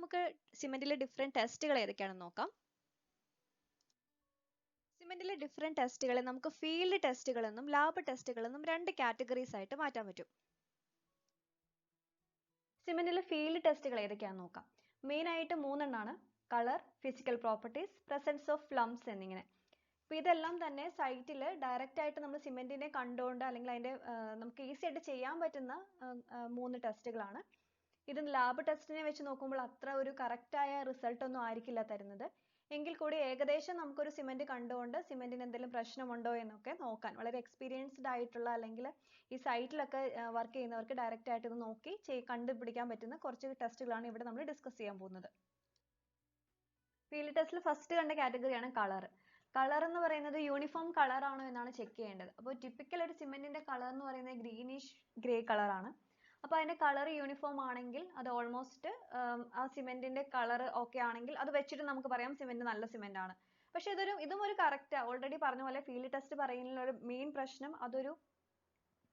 നമുക്ക് സിമെന്റിലെ ഡിഫറെന്റ് ടെസ്റ്റുകൾ ഏതൊക്കെയാണെന്ന് നോക്കാം. സിമെന്റിലെ ഡിഫറെന്റ് ടെസ്റ്റുകളെ നമുക്ക് ഫീൽഡ് ടെസ്റ്റുകൾ എന്നും ലാബ് ടെസ്റ്റുകൾ എന്നും രണ്ട് കാറ്റഗറീസ് ആയിട്ട് മാറ്റാൻ പറ്റും. സിമെന്റിലെ ഫീൽഡ് ടെസ്റ്റുകൾ ഏതൊക്കെയാണെന്ന് നോക്കാം. മെയിൻ ആയിട്ട് മൂന്നെണ്ണമാണ്: colour, physical properties, presence of lumps എന്നിങ്ങനെ. അപ്പൊ ഇതെല്ലാം തന്നെ സൈറ്റിൽ ഡയറക്റ്റ് ആയിട്ട് നമ്മൾ സിമെന്റിനെ കണ്ടുകൊണ്ട് അല്ലെങ്കിൽ അതിന്റെ നമുക്ക് ഈസി ആയിട്ട് ചെയ്യാൻ പറ്റുന്ന 3 ടെസ്റ്റുകളാണ്. ഇത് ലാബ് ടെസ്റ്റിനെ വെച്ച് നോക്കുമ്പോൾ അത്ര ഒരു കറക്റ്റ് ആയ റിസൾട്ട് ഒന്നും ആയിരിക്കില്ല തരുന്നത്. എങ്കിൽ കൂടി ഏകദേശം നമുക്കൊരു സിമെന്റ് കണ്ടുകൊണ്ട് സിമെന്റിന് എന്തെങ്കിലും പ്രശ്നമുണ്ടോ എന്നൊക്കെ നോക്കാൻ വളരെ എക്സ്പീരിയൻസ്ഡ് ആയിട്ടുള്ള അല്ലെങ്കിൽ ഈ സൈറ്റിലൊക്കെ വർക്ക് ചെയ്യുന്നവർക്ക് ഡയറക്റ്റ് ആയിട്ട് ഇത് നോക്കി കണ്ടുപിടിക്കാൻ പറ്റുന്ന കുറച്ച് ടെസ്റ്റുകളാണ് ഇവിടെ നമ്മൾ ഡിസ്കസ് ചെയ്യാൻ പോകുന്നത്. ഫീൽഡ് ടെസ്റ്റിൽ ഫസ്റ്റ് കണ്ട കാറ്റഗറിയാണ് കളർ. കളർ എന്ന് പറയുന്നത് യൂണിഫോം കളർ ആണോ എന്നാണ് ചെക്ക് ചെയ്യേണ്ടത്. അപ്പോൾ ടിപ്പിക്കൽ ഒരു സിമെന്റിന്റെ കളർ എന്ന് പറയുന്നത് ഗ്രീനിഷ് ഗ്രേ കളർ ആണ്. അപ്പോൾ അതിന്റെ കളർ യൂണിഫോം ആണെങ്കിൽ അത് ഓൾമോസ്റ്റ് ആ സിമെന്റിന്റെ കളർ ഓക്കെ ആണെങ്കിൽ അത് വെച്ചിട്ട് നമുക്ക് പറയാം സിമെന്റ് നല്ല സിമെന്റ് ആണ്. പക്ഷെ ഇതും ഒരു കറക്റ്റ് ഓൾറെഡി പറഞ്ഞ പോലെ ഫീൽഡ് ടെസ്റ്റ് പറയുന്നതിൽ ഒരു മെയിൻ പ്രശ്നം അതൊരു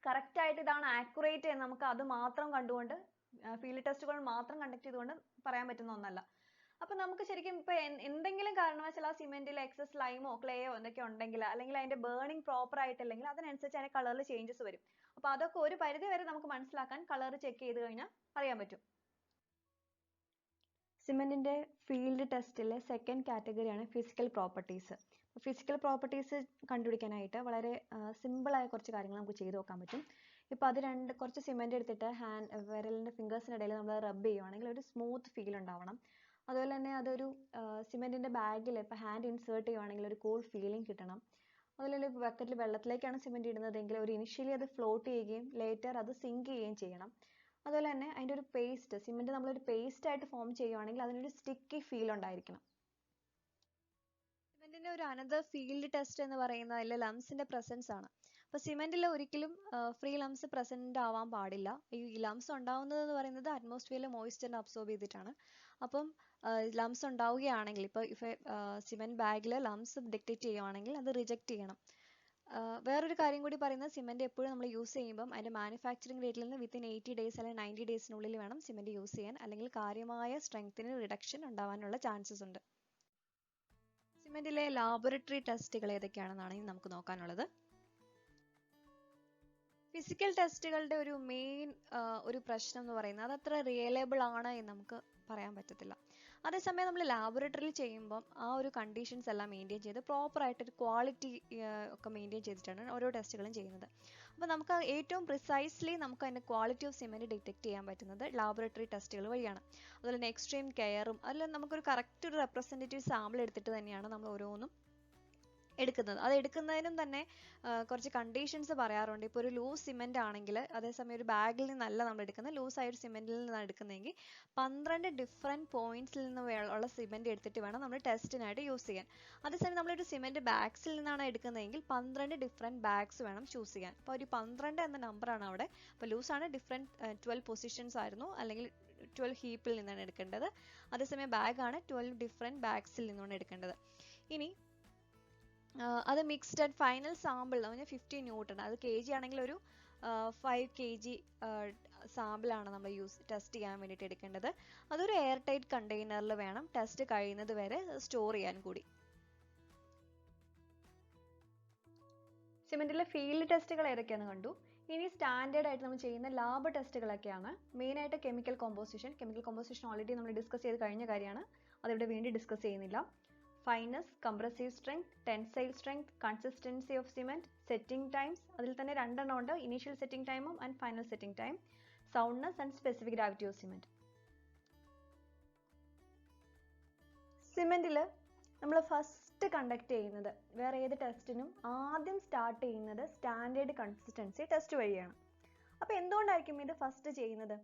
കറക്റ്റ് ആയിട്ട് ഇതാണ് ആക്യുറേറ്റ് എന്ന് നമുക്ക് അത് മാത്രം കണ്ടുകൊണ്ട് ഫീൽഡ് ടെസ്റ്റുകൾ മാത്രം കണ്ടക്ട് ചെയ്തുകൊണ്ട് പറയാൻ പറ്റുന്ന ഒന്നല്ല. അപ്പൊ നമുക്ക് ശരിക്കും ഇപ്പൊ എന്തെങ്കിലും കാരണവശാൽ ആ സിമെന്റിൽ എക്സസ് ലൈമോ ക്ലേയോ എന്തൊക്കെ ഉണ്ടെങ്കിൽ അല്ലെങ്കിൽ അതിന്റെ ബേണിംഗ് പ്രോപ്പർ ആയിട്ടില്ലെങ്കിൽ അതിനനുസരിച്ച് അതിന്റെ കളറിൽ ചേഞ്ചസ് വരും. അപ്പൊ അതൊക്കെ ഒരു പരിധി വരെ നമുക്ക് മനസ്സിലാക്കാൻ കളർ ചെക്ക് ചെയ്ത് കഴിഞ്ഞാൽ അറിയാൻ പറ്റും. സിമെന്റിന്റെ ഫീൽഡ് ടെസ്റ്റിലെ സെക്കൻഡ് കാറ്റഗറിയാണ് ഫിസിക്കൽ പ്രോപ്പർട്ടീസ്. ഫിസിക്കൽ പ്രോപ്പർട്ടീസ് കണ്ടുപിടിക്കാനായിട്ട് വളരെ സിമ്പിൾ ആയ കുറച്ച് കാര്യങ്ങൾ നമുക്ക് ചെയ്തു നോക്കാൻ പറ്റും. ഇപ്പൊ അത് കുറച്ച് സിമെന്റ് എടുത്തിട്ട് വിരലിന്റെ ഫിംഗേഴ്സിനിടയിൽ നമ്മൾ റബ്ബ് ചെയ്യുവാണെങ്കിൽ ഒരു സ്മൂത്ത് ഫീൽ ഉണ്ടാവണം. അതുപോലെ തന്നെ അതൊരു സിമെന്റിന്റെ ബാഗിൽ ഇപ്പൊ ഹാൻഡ് ഇൻസേർട്ട് ചെയ്യുവാണെങ്കിൽ ഒരു കൂൾ ഫീലിംഗ് കിട്ടണം. അതുപോലെ ബക്കറ്റിൽ വെള്ളത്തിലേക്കാണ് സിമെന്റ് ഇടുന്നതെങ്കിൽ ഒരു ഇനിഷ്യലി അത് ഫ്ലോട്ട് ചെയ്യുകയും ലേറ്റർ അത് സിങ്ക് ചെയ്യുകയും ചെയ്യണം. അതുപോലെ തന്നെ അതിന്റെ ഒരു പേസ്റ്റ് സിമെന്റ് നമ്മളൊരു പേസ്റ്റ് ആയിട്ട് ഫോം ചെയ്യുവാണെങ്കിൽ അതിനൊരു സ്റ്റിക്കി ഫീൽ ഉണ്ടായിരിക്കണം. സിമെന്റിന്റെ ഒരു അനദർ ഫീൽഡ് ടെസ്റ്റ് എന്ന് പറയുന്നത് അതിലെ ലംസിന്റെ പ്രസൻസ് ആണ്. അപ്പൊ സിമെന്റിൽ ഒരിക്കലും ഫ്രീ ലംസ് പ്രസന്റ് ആവാൻ പാടില്ല. ഈ ലംസ് ഉണ്ടാവുന്നത് എന്ന് പറയുന്നത് അറ്റ്മോസ്ഫിയറിലെ മോയ്സ്ചറിനെ അബ്സോർബ് ചെയ്തിട്ടാണ്. അപ്പം ലംസ് ഉണ്ടാവുകയാണെങ്കിൽ ഇപ്പൊ സിമെന്റ് ബാഗിൽ ലംസ് ഡിറ്റക്ട് ചെയ്യുവാണെങ്കിൽ അത് റിജക്ട് ചെയ്യണം. വേറൊരു കാര്യം കൂടി പറയുന്നത് സിമെന്റ് എപ്പോഴും നമ്മൾ യൂസ് ചെയ്യുമ്പോൾ അതിന്റെ മാനുഫാക്ചറിംഗ് ഡേറ്റിൽ നിന്ന് വിത്തിൻ 80 ഡേയ്സ് അല്ലെങ്കിൽ 90 ഡേയ്സിനുള്ളിൽ വേണം സിമെന്റ് യൂസ് ചെയ്യാൻ, അല്ലെങ്കിൽ കാര്യമായ സ്ട്രെങ്ത്തിന് റിഡക്ഷൻ ഉണ്ടാവാനുള്ള ചാൻസസ് ഉണ്ട്. സിമെന്റിലെ ലാബോറട്ടറി ടെസ്റ്റുകൾ ഏതൊക്കെയാണെന്നാണ് ഇനി നമുക്ക് നോക്കാനുള്ളത്. ഫിസിക്കൽ ടെസ്റ്റുകളുടെ ഒരു മെയിൻ ഒരു പ്രശ്നം എന്ന് പറയുന്നത് അത് അത്ര റിയലബിൾ ആണ് എന്ന് നമുക്ക് പറയാൻ പറ്റത്തില്ല. അതേസമയം നമ്മൾ ലാബോറട്ടറിയിൽ ചെയ്യുമ്പോൾ ആ ഒരു കണ്ടീഷൻസ് എല്ലാം മെയിൻറ്റെയിൻ ചെയ്ത് പ്രോപ്പർ ആയിട്ടൊരു ക്വാളിറ്റി ഒക്കെ മെയിൻറ്റെയിൻ ചെയ്തിട്ടാണ് ഓരോ ടെസ്റ്റുകളും ചെയ്യുന്നത്. അപ്പോൾ നമുക്ക് ഏറ്റവും പ്രിസൈസ്ലി നമുക്ക് അതിൻ്റെ ക്വാളിറ്റി ഓഫ് സിമെന്റ് ഡിറ്റക്ട് ചെയ്യാൻ പറ്റുന്നത് ലാബോറട്ടറി ടെസ്റ്റുകൾ വഴിയാണ്. അതുപോലെ തന്നെ എക്സ്ട്രീം കെയറും അതിൽ നമുക്കൊരു കറക്റ്റ് ഒരു റെപ്രസെൻറ്റേറ്റീവ് സാമ്പിൾ എടുത്തിട്ട് തന്നെയാണ് നമ്മൾ ഓരോന്നും എടുക്കുന്നത്. അത് എടുക്കുന്നതിനും തന്നെ കുറച്ച് കണ്ടീഷൻസ് പറയാറുണ്ട്. ഇപ്പോൾ ഒരു ലൂസ് സിമെന്റ് ആണെങ്കിൽ അതേസമയം ഒരു ബാഗിൽ നിന്നല്ല നമ്മൾ എടുക്കുന്നത്, ലൂസ് ആയ ഒരു സിമെന്റിൽ നിന്നാണ് എടുക്കുന്നതെങ്കിൽ 12 ഡിഫറെന്റ് പോയിന്റ്സിൽ നിന്ന് ഉള്ള സിമെന്റ് എടുത്തിട്ട് വേണം നമ്മൾ ടെസ്റ്റിനായിട്ട് യൂസ് ചെയ്യാൻ. അതേസമയം നമ്മളൊരു സിമെന്റ് ബാഗ്സിൽ നിന്നാണ് എടുക്കുന്നതെങ്കിൽ 12 ഡിഫറെന്റ് ബാഗ്സ് വേണം ചൂസ് ചെയ്യാൻ. അപ്പോൾ ഒരു 12 എന്ന നമ്പറാണ് അവിടെ. അപ്പോൾ ലൂസാണ് ഡിഫറെന്റ് 12 പൊസിഷൻസ് ആയിരുന്നു, അല്ലെങ്കിൽ 12 ഹീപ്പിൽ നിന്നാണ് എടുക്കേണ്ടത്. അതേസമയം ബാഗാണ് 12 ഡിഫറെന്റ് ബാഗ്സിൽ നിന്നാണ് എടുക്കേണ്ടത്. ഇനി അത് mixed and final sample 50 newton, അത് kg ആണെങ്കിൽ ഒരു 5 kg സാമ്പിളാണ് നമ്മൾ ടെസ്റ്റ് ചെയ്യാൻ വേണ്ടിയിട്ട് എടുക്കേണ്ടത്. അതൊരു എയർ ടൈറ്റ് കണ്ടെയ്നറിൽ വേണം ടെസ്റ്റ് കഴിയുന്നത് വരെ സ്റ്റോർ ചെയ്യാൻ കൂടി. സിമെന്റിലെ ഫീൽഡ് ടെസ്റ്റുകൾ ഏതൊക്കെയാണെന്ന് കണ്ടു. ഇനി സ്റ്റാൻഡേർഡ് ആയിട്ട് നമ്മൾ ചെയ്യുന്ന ലാബ് ടെസ്റ്റുകളൊക്കെയാണ്. മെയിൻ ആയിട്ട് കെമിക്കൽ കോമ്പോസിഷൻ ഓൾറെഡി നമ്മൾ ഡിസ്കസ് ചെയ്ത് കഴിഞ്ഞ കാര്യമാണ്, അതിവിടെ വീണ്ടും ഡിസ്കസ് ചെയ്യുന്നില്ല. Fineness, compressive strength, tensile strength, consistency of cement, setting times, അതിൽ തന്നെ രണ്ടെണ്ണം ഉണ്ട്, ഇനീഷ്യൽ സെറ്റിംഗ് ടൈമും and final setting time, soundness and specific gravity of cement. സിമെന്റിൽ നമ്മൾ ഫസ്റ്റ് കണ്ടക്ട് ചെയ്യുന്നത് വേറെ ഏത് ടെസ്റ്റിനും ആദ്യം സ്റ്റാർട്ട് ചെയ്യുന്നത് സ്റ്റാൻഡേർഡ് കൺസിസ്റ്റൻസി ടെസ്റ്റ് വഴിയാണ്. അപ്പൊ എന്തുകൊണ്ടായിരിക്കും ഇത് ഫസ്റ്റ് ചെയ്യുന്നത്?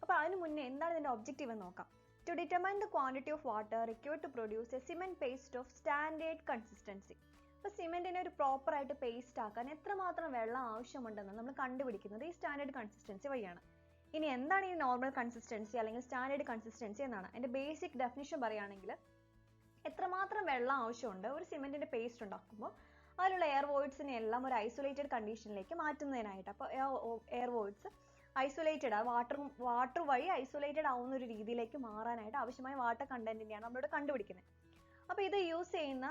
അപ്പൊ അതിന് മുന്നേ എന്താണ് ഇതിന്റെ ഒബ്ജക്റ്റീവ് എന്ന് നോക്കാം. To determine the quantity of water required to produce a cement paste of standard consistency. അപ്പോൾ സിമെന്റിനെ ഒരു പ്രോപ്പർ ആയിട്ട് പേസ്റ്റ് ആക്കാൻ എത്രമാത്രം വെള്ളം ആവശ്യമുണ്ടെന്ന് നമ്മൾ കണ്ടുപിടിക്കുന്നത് ഈ സ്റ്റാൻഡേർഡ് കൺസിസ്റ്റൻസി വഴിയാണ്. ഇനി എന്താണ് ഈ നോർമൽ കൺസിസ്റ്റൻസി അല്ലെങ്കിൽ സ്റ്റാൻഡേർഡ് കൺസിസ്റ്റൻസി എന്നാണ് അതിന്റെ ബേസിക് ഡെഫിനിഷൻ പറയുകയാണെങ്കിൽ, എത്രമാത്രം വെള്ളം ആവശ്യമുണ്ട് ഒരു സിമെന്റിന്റെ പേസ്റ്റ് ഉണ്ടാക്കുമ്പോൾ അതിലുള്ള എയർ വോയിഡ്സിനെ എല്ലാം ഒരു ഐസൊലേറ്റഡ് കണ്ടീഷനിലേക്ക് മാറ്റുന്നതിനായിട്ട്. അപ്പോൾ എയർ വോയിഡ്സ് ഐസൊലേറ്റഡ് വാട്ടർ വഴി ഐസൊലേറ്റഡ് ആവുന്ന ഒരു രീതിയിലേക്ക് മാറാനായിട്ട് ആവശ്യമായ വാട്ടർ കണ്ടന്റിനെയാണ് നമ്മളിവിടെ കണ്ടുപിടിക്കുന്നത്. അപ്പോൾ ഇത് യൂസ് ചെയ്യുന്ന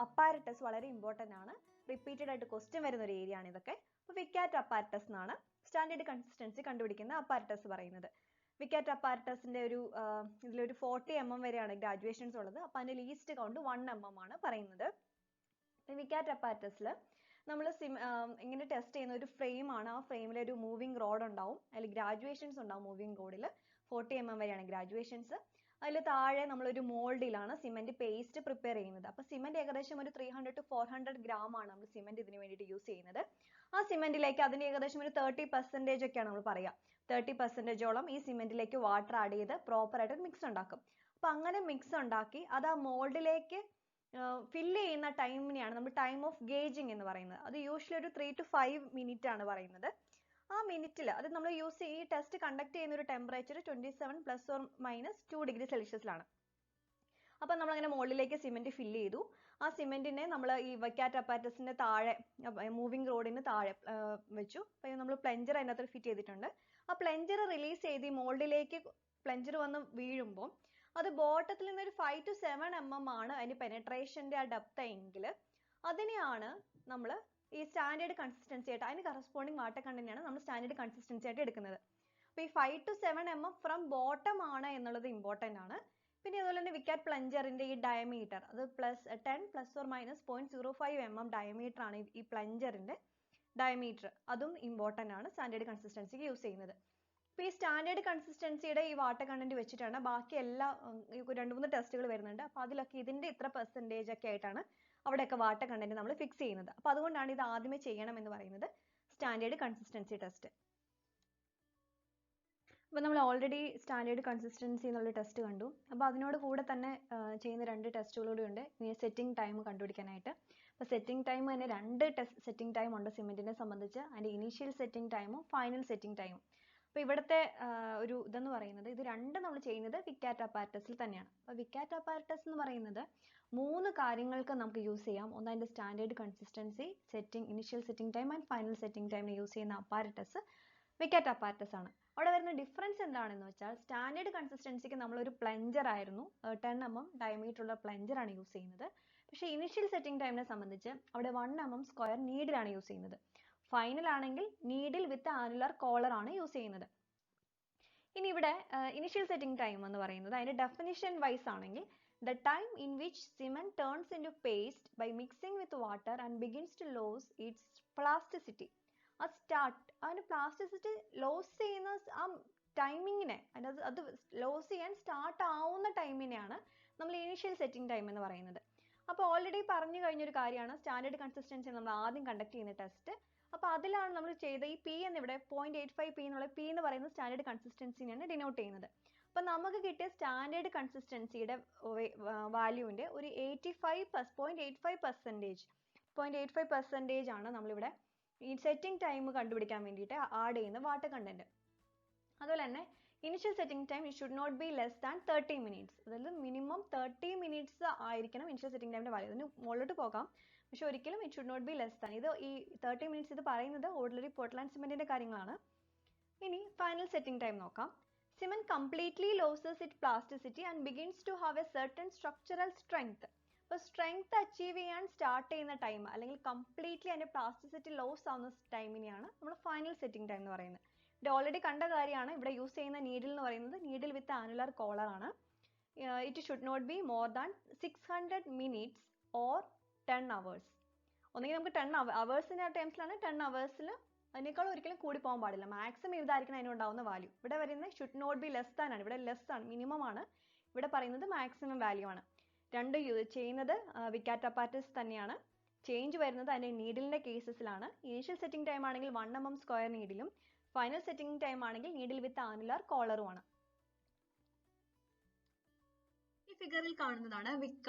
അപ്പാരറ്റസ് വളരെ ഇമ്പോർട്ടൻ്റ് ആണ്. റിപ്പീറ്റഡ് ആയിട്ട് ക്വസ്റ്റ്യൻ വരുന്ന ഒരു ഏരിയ ആണ് ഇതൊക്കെ. അപ്പോൾ വിക്കാറ്റ് അപ്പാരറ്റസ് എന്നാണ് സ്റ്റാൻഡേർഡ് കൺസിസ്റ്റൻസി കണ്ടുപിടിക്കുന്ന അപ്പാരറ്റസ് പറയുന്നത്. വിക്കാറ്റ് അപ്പാരറ്റസിന്റെ ഇതിലൊരു 40 mm വരെയാണ് ഗ്രാജുവേഷൻസ് ഉള്ളത്. അപ്പോൾ അതിന്റെ ലീസ്റ്റ് കൗണ്ട് 1 mm ആണ് പറയുന്നത്. വിക്കാറ്റ് അപ്പാരറ്റസിൽ നമ്മൾ ഇങ്ങനെ ടെസ്റ്റ് ചെയ്യുന്ന ഒരു ഫ്രെയിം ആണ്. ആ ഫ്രെയിമിൽ ഒരു മൂവിംഗ് റോഡ് ഉണ്ടാവും. അതിൽ ഗ്രാജുവേഷൻസ് ഉണ്ടാവും. മൂവിംഗ് റോഡിൽ 40 mm വരെയാണ് ഗ്രാജുവേഷൻസ്. അതിൽ താഴെ നമ്മളൊരു മോൾഡിലാണ് സിമെന്റ് പേസ്റ്റ് പ്രിപ്പയർ ചെയ്യുന്നത്. അപ്പോൾ സിമെന്റ് ഏകദേശം ഒരു 300 to 400 gram ആണ് നമ്മൾ സിമെന്റ് ഇതിന് വേണ്ടിയിട്ട് യൂസ് ചെയ്യുന്നത്. ആ സിമെന്റിലേക്ക് അതിന് ഏകദേശം ഒരു 30% ഒക്കെയാണ് നമ്മൾ പറയുക. 30% ഈ സിമെന്റിലേക്ക് വാട്ടർ ആഡ് ചെയ്ത് പ്രോപ്പർ ആയിട്ട് മിക്സ് ഉണ്ടാക്കും. അപ്പോൾ അങ്ങനെ മിക്സ് ഉണ്ടാക്കി അത് ആ മോൾഡിലേക്ക് ഫില്ല് ചെയ്യുന്ന ടൈമിനെയാണ് നമ്മൾ ടൈം ഓഫ് ഗേജിങ് എന്ന് പറയുന്നത്. അത് യൂഷ്വലി ഒരു 3 to 5 minutes ആണ് പറയുന്നത്. ആ മിനിറ്റിൽ അത് നമ്മൾ ഈ ടെസ്റ്റ് കണ്ടക്ട് ചെയ്യുന്ന ഒരു ടെമ്പറേച്ചർ 27 ± 2 degree സെൽഷ്യസിലാണ്. അപ്പോൾ നമ്മൾ അങ്ങനെ മോൾഡിലേക്ക് സിമെന്റ് ഫില്ല് ചെയ്തു. ആ സിമെന്റിനെ നമ്മൾ ഈ വിക്കാറ്റ് അപ്പാരറ്റസിന്റെ താഴെ മൂവിംഗ് റോഡിന് താഴെ വെച്ചു. അപ്പോൾ നമ്മൾ പ്ലഞ്ചർ അതിനകത്ത് ഫിറ്റ് ചെയ്തിട്ടുണ്ട്. ആ പ്ലഞ്ചർ റിലീസ് ചെയ്ത് ഈ മോൾഡിലേക്ക് പ്ലഞ്ചർ വന്ന് വീഴുമ്പോൾ അത് ബോട്ടത്തിൽ നിന്ന് ഒരു 5 to 7 mm ആണ് അതിന്റെ പെനട്രേഷന്റെ ആ ഡെപ്ത് എങ്കിൽ അതിനെയാണ് നമ്മൾ ഈ സ്റ്റാൻഡേർഡ് കൺസിസ്റ്റൻസി ആയിട്ട് അതിന് കറസ്പോണ്ടിങ് വാട്ടർ കണ്ടന്റാണ് നമ്മൾ സ്റ്റാൻഡേർഡ് കൺസിസ്റ്റൻസി ആയിട്ട് എടുക്കുന്നത്. അപ്പോൾ ഈ 5 to 7 mm ഫ്രം ബോട്ടം ആണ് എന്നുള്ളത് ഇമ്പോർട്ടൻ്റ് ആണ്. പിന്നെ അതുപോലെ തന്നെ വിക്കാറ്റ് പ്ലഞ്ചറിന്റെ ഈ ഡയമീറ്റർ അത് 10 ± 0.05 mm ഡയമീറ്റർ ആണ് ഈ പ്ലഞ്ചറിന്റെ ഡയമീറ്റർ. അതും ഇമ്പോർട്ടൻ്റ് ആണ് സ്റ്റാൻഡേർഡ് കൺസിസ്റ്റൻസിക്ക് യൂസ് ചെയ്യുന്നത്. ഇപ്പോൾ ഈ സ്റ്റാൻഡേർഡ് കൺസിസ്റ്റൻസിയുടെ ഈ വാട്ടർ കണ്ടന്റ് വെച്ചിട്ടാണ് ബാക്കി എല്ലാ 2-3 ടെസ്റ്റുകൾ വരുന്നുണ്ട്. അപ്പോൾ അതിലൊക്കെ ഇതിന്റെ ഇത്ര പെർസെൻറ്റേജ് ഒക്കെ ആയിട്ടാണ് അവിടെയൊക്കെ വാട്ടർ കണ്ടന്റ് നമ്മൾ ഫിക്സ് ചെയ്യുന്നത്. അപ്പോൾ അതുകൊണ്ടാണ് ഇത് ആദ്യമേ ചെയ്യണം എന്ന് പറയുന്നത് സ്റ്റാൻഡേർഡ് കൺസിസ്റ്റൻസി ടെസ്റ്റ്. അപ്പോൾ നമ്മൾ ഓൾറെഡി സ്റ്റാൻഡേർഡ് കൺസിസ്റ്റൻസി എന്നുള്ള ടെസ്റ്റ് കണ്ടു. അപ്പോൾ അതിനോട് കൂടെ തന്നെ ചെയ്യുന്ന 2 ടെസ്റ്റുകളൂടെ ഉണ്ട് ഇനി സെറ്റിംഗ് ടൈം കണ്ടുപിടിക്കാനായിട്ട്. അപ്പോൾ സെറ്റിംഗ് ടൈം തന്നെ 2 സെറ്റിംഗ് ടൈം ഉണ്ട് സിമെന്റിനെ സംബന്ധിച്ച്. അതിന്റെ ഇനീഷ്യൽ സെറ്റിംഗ് ടൈമും ഫൈനൽ സെറ്റിംഗ് ടൈമും. അപ്പോൾ ഇവിടുത്തെ ഒരു ഇതെന്ന് പറയുന്നത് ഇത് രണ്ടും നമ്മൾ ചെയ്യുന്നത് വിക്കാറ്റ് അപ്പാരറ്റസിൽ തന്നെയാണ്. അപ്പോൾ വിക്കാറ്റ് അപ്പാരറ്റസ് എന്ന് പറയുന്നത് 3 കാര്യങ്ങൾക്ക് നമുക്ക് യൂസ് ചെയ്യാം. ഒന്ന് അതിന്റെ standard consistency, initial setting time and final setting ടൈമിന് യൂസ് ചെയ്യുന്ന അപ്പാരറ്റസ് വിക്കാറ്റ് അപ്പാരറ്റസ് ആണ്. അവിടെ വരുന്ന ഡിഫറൻസ് എന്താണെന്ന് വെച്ചാൽ സ്റ്റാൻഡേർഡ് കൺസിസ്റ്റൻസിക്ക് നമ്മളൊരു പ്ലഞ്ചർ ആയിരുന്നു 10 mm ഡയമീറ്റർ ഉള്ള പ്ലഞ്ചർ ആണ് യൂസ് ചെയ്യുന്നത്. പക്ഷേ ഇനീഷ്യൽ സെറ്റിംഗ് ടൈമിനെ സംബന്ധിച്ച് അവിടെ 1 mm സ്ക്വയർ നീഡിലാണ് യൂസ് ചെയ്യുന്നത്. ഫൈനൽ ആണെങ്കിൽ നീഡിൽ വിത്ത് ആനുലർ കോളർ ആണ് യൂസ് ചെയ്യുന്നത്. ഇനി ഇവിടെ ഇനീഷ്യൽ സെറ്റിംഗ് ടൈം എന്ന് പറയുന്നത് അതിന്റെ ഡെഫിനിഷൻ വൈസ് ആണെങ്കിൽ the time in which cement turns into paste by mixing with water and begins to lose its plasticity. അതിന് പ്ലാസ്റ്റിസിറ്റി ലോസ് ചെയ്യുന്ന ആ ടൈമിങ്ങിനെ അത് ലോസ് ചെയ്യാൻ സ്റ്റാർട്ട് ആവുന്ന ടൈമിനെയാണ് നമ്മൾ ഇനീഷ്യൽ സെറ്റിംഗ് ടൈം എന്ന് പറയുന്നത്. അപ്പോൾ ഓൾറെഡി പറഞ്ഞു കഴിഞ്ഞൊരു കാര്യമാണ് സ്റ്റാൻഡേർഡ് കൺസിസ്റ്റൻസി നമ്മൾ ആദ്യം കണ്ടക്ട് ചെയ്യുന്ന ടെസ്റ്റ്. അപ്പോൾ അതിലാണ് നമ്മൾ ചെയ്ത ഈ P എന്നിവിടെ 0.85 P എന്നുള്ള P എന്ന് പറയുന്നത് സ്റ്റാൻഡേർഡ് കൺസിസ്റ്റൻസിനെയാണ് ഡിനോട്ട് ചെയ്യുന്നത്. അപ്പോൾ നമുക്ക് കിട്ടിയ സ്റ്റാൻഡേർഡ് കൺസിസ്റ്റൻസിയുടെ വാല്യൂവിന്റെ ഒരു 0.85% ആണ് നമ്മളിവിടെ ഈ സെറ്റിംഗ് ടൈം കണ്ടുപിടിക്കാൻ വേണ്ടിയിട്ട് ആഡ് ചെയ്യുന്ന വാട്ടർ കണ്ടന്റ്. അതുപോലെ തന്നെ initial setting time should not be less than 30 minutes. അതായത് മിനിമം 30 minutes ആയിരിക്കണം ഇനിഷ്യൽ സെറ്റിംഗ് ടൈമിന്റെ വാല്യൂ. അതിന് മുകളിലോട്ട് പോകാം, പക്ഷെ ഒരിക്കലും it should not be less than. ഇത് ഈ 30 minutes ഇത് പറയുന്നത് ഓർഡിനറി പോർട്ട്ലാൻഡ് സിമെന്റിന്റെ കാര്യങ്ങളാണ്. ഇനി ഫൈനൽ സെറ്റിംഗ് ടൈം നോക്കാം. Cement completely loses its plasticity and begins to have a certain structural strength. അപ്പോൾ സ്ട്രെങ്ത് അച്ചീവ് ചെയ്യാൻ സ്റ്റാർട്ട് ചെയ്യുന്ന ടൈം അല്ലെങ്കിൽ കംപ്ലീറ്റ്ലി അതിന്റെ പ്ലാസ്റ്റിസിറ്റി ലോസ് ആവുന്ന ടൈമിനെയാണ് നമ്മൾ ഫൈനൽ സെറ്റിംഗ് ടൈം എന്ന് പറയുന്നത്. ഇത് ഓൾറെഡി കണ്ട കാര്യമാണ്. ഇവിടെ യൂസ് ചെയ്യുന്ന നീഡിൽ എന്ന് പറയുന്നത് നീഡിൽ വിത്ത് ആനുലർ കോളർ ആണ്. It should not be more than 600 minutes or 10 hours. ഒന്നെങ്കിൽ നമുക്ക് 10 hours ടൈംസിലാണ് 10 hours അതിനേക്കാൾ ഒരിക്കലും കൂടി പോകാൻ പാടില്ല. മാക്സിമം ഇതായിരിക്കണം അതിനുണ്ടാവുന്ന വാല്യൂ. ഇവിടെ വരുന്നത് should not be less than ആണ്. ഇവിടെ ലെസ് ആണ്, മിനിമം ആണ്. ഇവിടെ പറയുന്നത് മാക്സിമം വാല്യൂ ആണ്. രണ്ട് ചെയ്യുന്നത് വിക്കാറ്റ് അപ്പാരറ്റസ് തന്നെയാണ്. ചേഞ്ച് വരുന്നത് അതിന്റെ നീഡിലിന്റെ കേസസിലാണ്. ഇനീഷ്യൽ സെറ്റിംഗ് ടൈം ആണെങ്കിൽ 1 mm സ്ക്വയർ നീഡിലും ഫൈനൽ സെറ്റിംഗ് ടൈം ആണെങ്കിൽ നീഡിൽ വിത്ത് ആനുലർ കോളറുമാണ്. ഈ ഫിഗറിൽ കാണുന്നതാണ്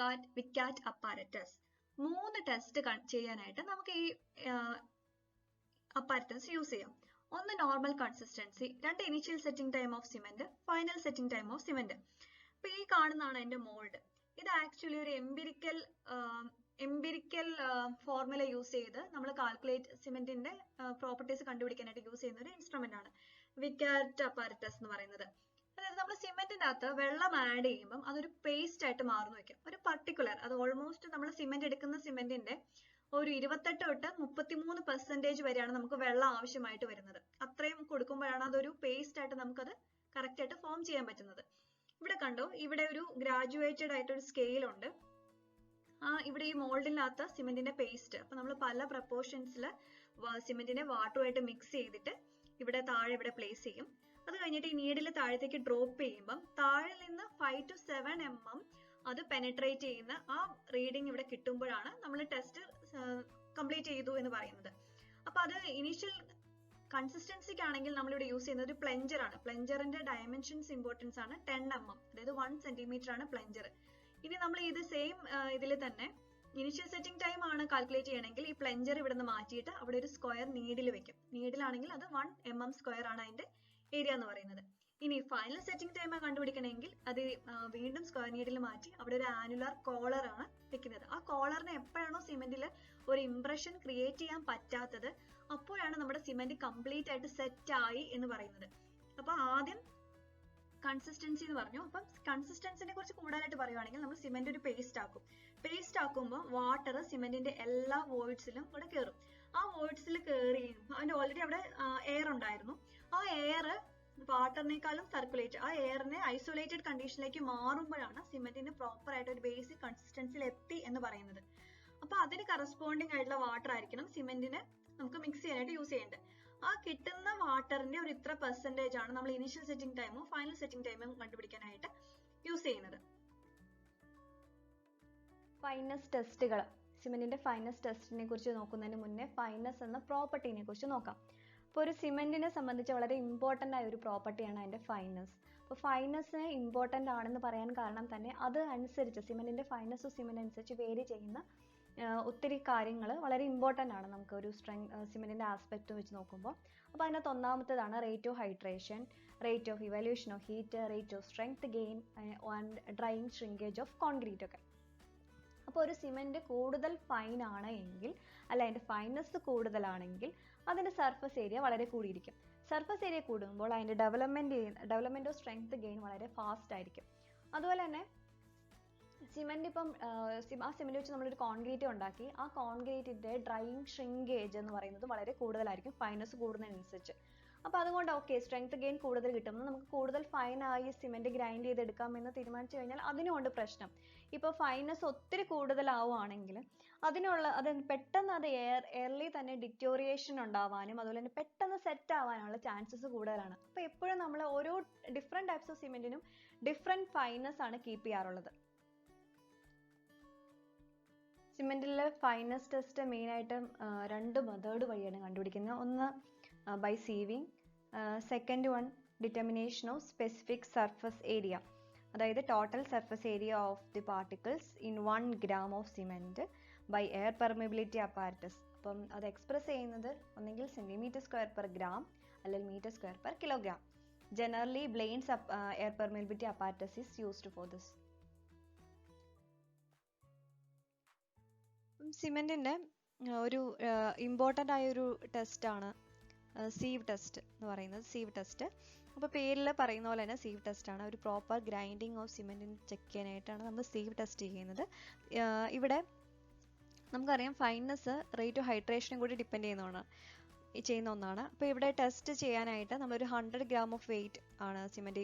വിക്കാറ്റ് അപ്പാരറ്റസ്. 3 ടെസ്റ്റ് ചെയ്യാനായിട്ട് നമുക്ക് ഈ അപ്പാരറ്റസ് യൂസ് ചെയ്യാം. ഒന്ന് normal consistency, 2 initial setting time of cement, final setting time of cement. അപ്പൊ ഈ കാണുന്നതാണ് അതിന്റെ മോൾഡ്. ഇത് ആക്ച്വലി ഒരു എംപിരിക്കൽ ഫോർമുല യൂസ് ചെയ്ത് നമ്മൾ കാൽക്കുലേറ്റ് സിമെന്റിന്റെ പ്രോപ്പർട്ടീസ് കണ്ടുപിടിക്കാനായിട്ട് യൂസ് ചെയ്യുന്ന ഒരു ഇൻസ്ട്രുമെന്റ് ആണ്. വിക്കാറ്റ് അപ്പാരറ്റസ് എന്ന് പറയുന്നത്. അതായത് നമ്മൾ സിമെന്റിന്റെ അകത്ത് വെള്ളം ആഡ് ചെയ്യുമ്പോൾ അതൊരു പേസ്റ്റ് ആയിട്ട് മാറുന്നു വെക്കാം. ഒരു പർട്ടിക്കുലർ, അത് ഓൾമോസ്റ്റ് നമ്മൾ സിമെന്റ് എടുക്കുന്ന സിമെന്റിന്റെ ഒരു 28 തൊട്ട് 33% വരെയാണ് നമുക്ക് വെള്ളം ആവശ്യമായിട്ട് വരുന്നത്. അത്രയും കൊടുക്കുമ്പോഴാണ് അതൊരു പേസ്റ്റ് ആയിട്ട് നമുക്കത് കറക്റ്റ് ആയിട്ട് ഫോം ചെയ്യാൻ പറ്റുന്നത്. ഇവിടെ കണ്ടോ, ഇവിടെ ഒരു ഗ്രാജുവേറ്റഡ് ആയിട്ടൊരു സ്കെയിൽ ഉണ്ട്. ഇവിടെ ഈ മോൾഡിനകത്ത് സിമെന്റിന്റെ പേസ്റ്റ്, അപ്പൊ നമ്മൾ പല പ്രപ്പോർഷൻസിൽ സിമെന്റിനെ വാട്ടറുമായിട്ട് മിക്സ് ചെയ്തിട്ട് ഇവിടെ താഴെ ഇവിടെ പ്ലേസ് ചെയ്യും. അത് കഴിഞ്ഞിട്ട് ഈ നീഡിൽ താഴത്തേക്ക് ഡ്രോപ്പ് ചെയ്യുമ്പം താഴെ നിന്ന് 5 to 7 mm അത് പെനട്രേറ്റ് ചെയ്യുന്ന ആ റീഡിങ് ഇവിടെ കിട്ടുമ്പോഴാണ് നമ്മൾ ടെസ്റ്റ് കംപ്ലീറ്റ് ചെയ്തു എന്ന് പറയുന്നത്. അപ്പൊ അത് ഇനീഷ്യൽ കൺസിസ്റ്റൻസിക്ക് ആണെങ്കിൽ നമ്മൾ ഇവിടെ യൂസ് ചെയ്യുന്നത് ഒരു പ്ലഞ്ചർ ആണ്. പ്ലഞ്ചറിന്റെ ഡയമെൻഷൻസ് ഇമ്പോർട്ടൻസ് ആണ് 10 mm, അതായത് 1 cm ആണ് പ്ലഞ്ചർ. ഇനി നമ്മൾ ഇത് സെയിം ഇതിൽ തന്നെ ഇനിഷ്യൽ സെറ്റിംഗ് ടൈം ആണ് കാൽക്കുലേറ്റ് ചെയ്യണമെങ്കിൽ ഈ പ്ലഞ്ചർ ഇവിടെ നിന്ന് മാറ്റിയിട്ട് അവിടെ ഒരു സ്ക്വയർ നീഡിൽ വെക്കും. നീഡിലാണെങ്കിൽ അത് 1 mm സ്ക്വയർ ആണ് അതിന്റെ ഏരിയ എന്ന് പറയുന്നത്. ഇനി ഫൈനൽ സെറ്റിംഗ് ടൈം കണ്ടുപിടിക്കണമെങ്കിൽ അത് വീണ്ടും സ്ക്വയർ നീഡിൽ മാറ്റി അവിടെ ഒരു ആനുലാർ കോളർ ആണ് വെക്കുന്നത്. ആ കോളറിന് എപ്പോഴാണോ സിമെന്റിൽ ഒരു ഇംപ്രഷൻ ക്രിയേറ്റ് ചെയ്യാൻ പറ്റാത്തത് അപ്പോഴാണ് നമ്മുടെ സിമെന്റ് കംപ്ലീറ്റ് ആയിട്ട് സെറ്റ് ആയി എന്ന് പറയുന്നത്. അപ്പൊ ആദ്യം കൺസിസ്റ്റൻസി എന്ന് പറഞ്ഞു. അപ്പം കൺസിസ്റ്റൻസിനെ കുറിച്ച് കൂടുതലായിട്ട് പറയുവാണെങ്കിൽ നമ്മൾ സിമെന്റ് ഒരു പേസ്റ്റ് ആക്കും. പേസ്റ്റ് ആക്കുമ്പോൾ വാട്ടർ സിമെന്റിന്റെ എല്ലാ വോയിഡ്സിലും കൂടെ കയറും. ആ വോയിഡ്സിൽ കയറി അതിന്റെ ഓൾറെഡി അവിടെ എയർ ഉണ്ടായിരുന്നു. ആ എയർ വാട്ടറിനേക്കാളും സർക്കുലേറ്റ്, ആ എയറിനെ ഐസൊലേറ്റഡ് കണ്ടീഷനിലേക്ക് മാറുമ്പോഴാണ് സിമെന്റിന് പ്രോപ്പർ ആയിട്ട് ഒരു ബേസിക് കൺസിസ്റ്റൻസിയിൽ എത്തി എന്ന് പറയുന്നത്. അപ്പൊ അതിന് കറസ്പോണ്ടിങ് ആയിട്ടുള്ള വാട്ടർ ആയിരിക്കണം സിമെന്റിന് നമുക്ക് മിക്സ് ചെയ്യാനായിട്ട് യൂസ് ചെയ്യേണ്ടത്. ആ കിട്ടുന്ന വാട്ടറിന്റെ ഒരു ഇത്ര പെർസെന്റേജ് ആണ് നമ്മൾ ഇനിഷ്യൽ സെറ്റിംഗ് ടൈമും ഫൈനൽ സെറ്റിംഗ് ടൈമും കണ്ടുപിടിക്കാനായിട്ട് യൂസ് ചെയ്യുന്നത്. ഫൈനസ് ടെസ്റ്റുകൾ, സിമെന്റിന്റെ ഫൈനസ് ടെസ്റ്റിനെ കുറിച്ച് നോക്കുന്നതിന് മുന്നേ ഫൈനസ് എന്ന പ്രോപ്പർട്ടിനെ കുറിച്ച് നോക്കാം. അപ്പോൾ ഒരു സിമെന്റിനെ സംബന്ധിച്ച് വളരെ ഇമ്പോർട്ടൻ്റ് ആയ ഒരു പ്രോപ്പർട്ടിയാണ് അതിന്റെ ഫൈനസ്. അപ്പോൾ ഫൈനസിന് ഇമ്പോർട്ടൻ്റ് ആണെന്ന് പറയാൻ കാരണം തന്നെ അത് അനുസരിച്ച് സിമെന്റിന്റെ ഫൈനസ് സിമെന്റ് അനുസരിച്ച് വേരി ചെയ്യുന്ന ഒത്തിരി കാര്യങ്ങൾ വളരെ ഇമ്പോർട്ടൻ്റ് ആണ് നമുക്ക് ഒരു സിമെന്റിന്റെ ആസ്പെക്ട് വെച്ച് നോക്കുമ്പോൾ. അപ്പോൾ അതിനകത്ത് ഒന്നാമത്തേതാണ് rate of hydration, rate of evaluation of heat, rate of strength gain and drying shrinkage of concrete ഒക്കെ. അപ്പോൾ ഒരു സിമെന്റ് കൂടുതൽ ഫൈൻ ആണ് എങ്കിൽ, അല്ല അതിന്റെ ഫൈനസ് കൂടുതലാണെങ്കിൽ അതിന്റെ സർഫസ് ഏരിയ വളരെ കൂടിയിരിക്കും. സർഫസ് ഏരിയ കൂടുമ്പോൾ അതിന്റെ ഡെവലപ്മെന്റ് ഓഫ് സ്ട്രെങ്ത് ഗെയിൻ വളരെ ഫാസ്റ്റ് ആയിരിക്കും. അതുപോലെ തന്നെ സിമെന്റ് ഇപ്പം ആ സിമെന്റ് വെച്ച് നമ്മളൊരു കോൺക്രീറ്റ് ഉണ്ടാക്കി, ആ കോൺക്രീറ്റിന്റെ ഡ്രൈയിങ് ഷ്രിങ്കേജ് എന്ന് പറയുന്നത് വളരെ കൂടുതലായിരിക്കും ഫൈനസ് കൂടുന്നതിനനുസരിച്ച്. അപ്പോൾ അതുകൊണ്ട് ഓക്കെ സ്ട്രെങ്ത് ഗെയിൻ കൂടുതൽ കിട്ടുമ്പോൾ നമുക്ക് കൂടുതൽ ഫൈനായി സിമെന്റ് ഗ്രൈൻഡ് ചെയ്തെടുക്കാമെന്ന് തീരുമാനിച്ചു കഴിഞ്ഞാൽ അതിനുകൊണ്ട് പ്രശ്നം. ഇപ്പോൾ ഫൈനസ് ഒത്തിരി കൂടുതലാവുകയാണെങ്കിൽ അത് പെട്ടെന്ന് അത് എയർലി തന്നെ ഡിറ്റോറിയേഷൻ ഉണ്ടാവാനും അതുപോലെ തന്നെ പെട്ടെന്ന് സെറ്റ് ആവാനുള്ള ചാൻസസ് കൂടുതലാണ്. അപ്പോൾ എപ്പോഴും നമ്മൾ ഓരോ ഡിഫറെൻറ്റ് ടൈപ്സ് ഓഫ് സിമെന്റിനും ഡിഫറെൻറ്റ് ഫൈനസ് ആണ് കീപ്പ് ചെയ്യാറുള്ളത്. സിമെന്റിലെ ഫൈനസ് ടെസ്റ്റ് മെയിനായിട്ട് 2 മെത്തേഡ് വഴിയാണ് കണ്ടുപിടിക്കുന്നത്. ഒന്ന് by sieving, second one determination of specific surface area, അതായത് total surface area of the particles in 1 gram of cement by air permeability apparatus. അപ്പം അത് എക്സ്പ്രസ് ചെയ്യുന്നത് ഒന്നെങ്കിൽ cm²/gram അല്ലെങ്കിൽ m²/kg. Generally Blaine's air permeability apparatus is used for this. സിമെന്റിന്റെ ഒരു important ആയ ഒരു ടെസ്റ്റാണ് സീവ് ടെസ്റ്റ് എന്ന് പറയുന്നത്. സീവ് ടെസ്റ്റ് അപ്പോൾ പേരിൽ പറയുന്ന പോലെ തന്നെ സീവ് ടെസ്റ്റ് ആണ്. ഒരു പ്രോപ്പർ ഗ്രൈൻഡിങ് ഓഫ് സിമെന്റിന് ചെക്ക് ചെയ്യാനായിട്ടാണ് നമ്മൾ സീവ് ടെസ്റ്റ് ചെയ്യുന്നത്. ഇവിടെ നമുക്കറിയാം ഫൈനസ് റേറ്റ് ഓഫ് ഹൈഡ്രേഷനും കൂടി ഡിപ്പെൻഡ് ചെയ്യുന്ന ഒന്നാണ്. അപ്പോൾ ഇവിടെ ടെസ്റ്റ് ചെയ്യാനായിട്ട് നമ്മളൊരു 100 gram ഓഫ് വെയിറ്റ് ആണ് സിമെന്റ്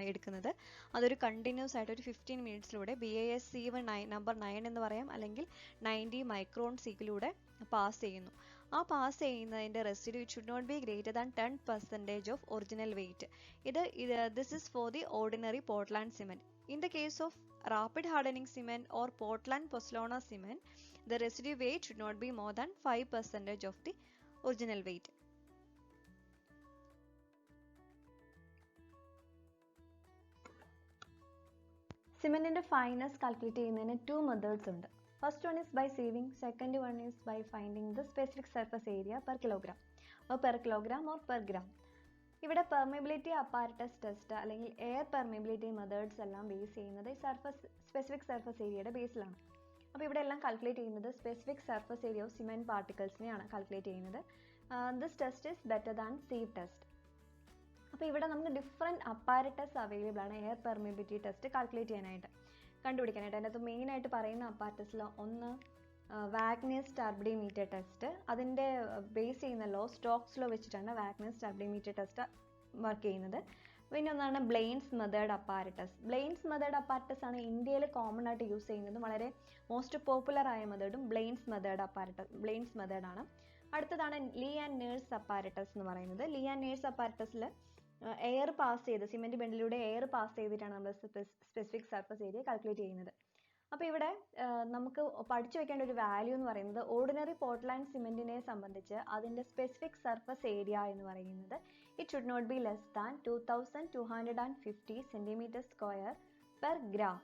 എടുക്കുന്നത്. അതൊരു കണ്ടിന്യൂസ് ആയിട്ട് ഒരു 15 minutesലൂടെ BAS sieve നമ്പർ 9 എന്ന് പറയാം, അല്ലെങ്കിൽ 90 micron sieve പാസ് ചെയ്യുന്നു. ആ പാസ് ചെയ്യുന്നതിന്റെ residue should not be greater than 10% of original weight. This is for the ordinary Portland cement. In the case of rapid hardening cement or Portland Pozzolana cement, the residue weight should not be more than 5% of the original weight. സിമെന്റിന്റെ fineness calculate ചെയ്യുന്നതിന് 2 methods ഉണ്ട്. First one is by sieving, second one is by finding the specific surface area per kilogram or per gram. ഇവിടെ permeability apparatus test അല്ലെങ്കിൽ air permeability methods എല്ലാം base ചെയ്യുന്നത് specific surface ഏരിയയുടെ ബേസിലാണ്. അപ്പോൾ ഇവിടെ എല്ലാം കാൽക്കുലേറ്റ് ചെയ്യുന്നത് specific surface area of cement പാർട്ടിക്കിൾസിനെയാണ് കാൽക്കുലേറ്റ് ചെയ്യുന്നത്. This test is better than sieve test. അപ്പോൾ ഇവിടെ നമുക്ക് ഡിഫറെൻറ്റ് അപ്പാരറ്റസ് അവൈലബിൾ ആണ് എയർ പെർമിബിലിറ്റി ടെസ്റ്റ് കാൽക്കുലേറ്റ് ചെയ്യാനായിട്ട്, കണ്ടുപിടിക്കാനായിട്ട്. അതിനകത്ത് മെയിനായിട്ട് പറയുന്ന അപ്പാരറ്റസിൽ ഒന്ന് വാഗ്നേഴ്സ് ടർബിഡിമീറ്റർ ടെസ്റ്റ്. അതിൻ്റെ ബേസ് ചെയ്യുന്ന ലോ സ്റ്റോക്സ് ലോ വെച്ചിട്ടാണ് വാഗ്നേഴ്സ് ടർബിഡിമീറ്റർ ടെസ്റ്റ് വർക്ക് ചെയ്യുന്നത്. പിന്നെ ഒന്നാണ് ബ്ലെയിൻസ് മെത്തേഡ് അപ്പാരറ്റസ്. ബ്ലെയിൻസ് മെത്തേഡ് അപ്പാരറ്റസ് ആണ് ഇന്ത്യയിൽ കോമൺ ആയിട്ട് യൂസ് ചെയ്യുന്നത്. വളരെ മോസ്റ്റ് പോപ്പുലർ ആയ മെത്തേഡും ബ്ലെയിൻസ് മെത്തേഡാണ്. അടുത്തതാണ് ലീ ആൻഡ് നേഴ്സ് അപ്പാരറ്റസ് എന്ന് പറയുന്നത്. ലീ ആൻഡ് നേഴ്സ് അപ്പാരറ്റസിൽ എയർ പാസ് ചെയ്ത് സിമെന്റ് ബെൻഡിലൂടെ എയർ പാസ് ചെയ്തിട്ടാണ് നമ്മൾ സ്പെസിഫിക് സർഫസ് ഏരിയ കാൽക്കുലേറ്റ് ചെയ്യുന്നത്. അപ്പോൾ ഇവിടെ നമുക്ക് പഠിച്ചു വെക്കേണ്ട ഒരു വാല്യൂ എന്ന് പറയുന്നത് ഓർഡിനറി പോർട്ട്ലാൻഡ് സിമെന്റിനെ സംബന്ധിച്ച് അതിന്റെ സ്പെസിഫിക് സർഫസ് ഏരിയ എന്ന് പറയുന്നത് it should not be less than 2250 centimetre square per gram,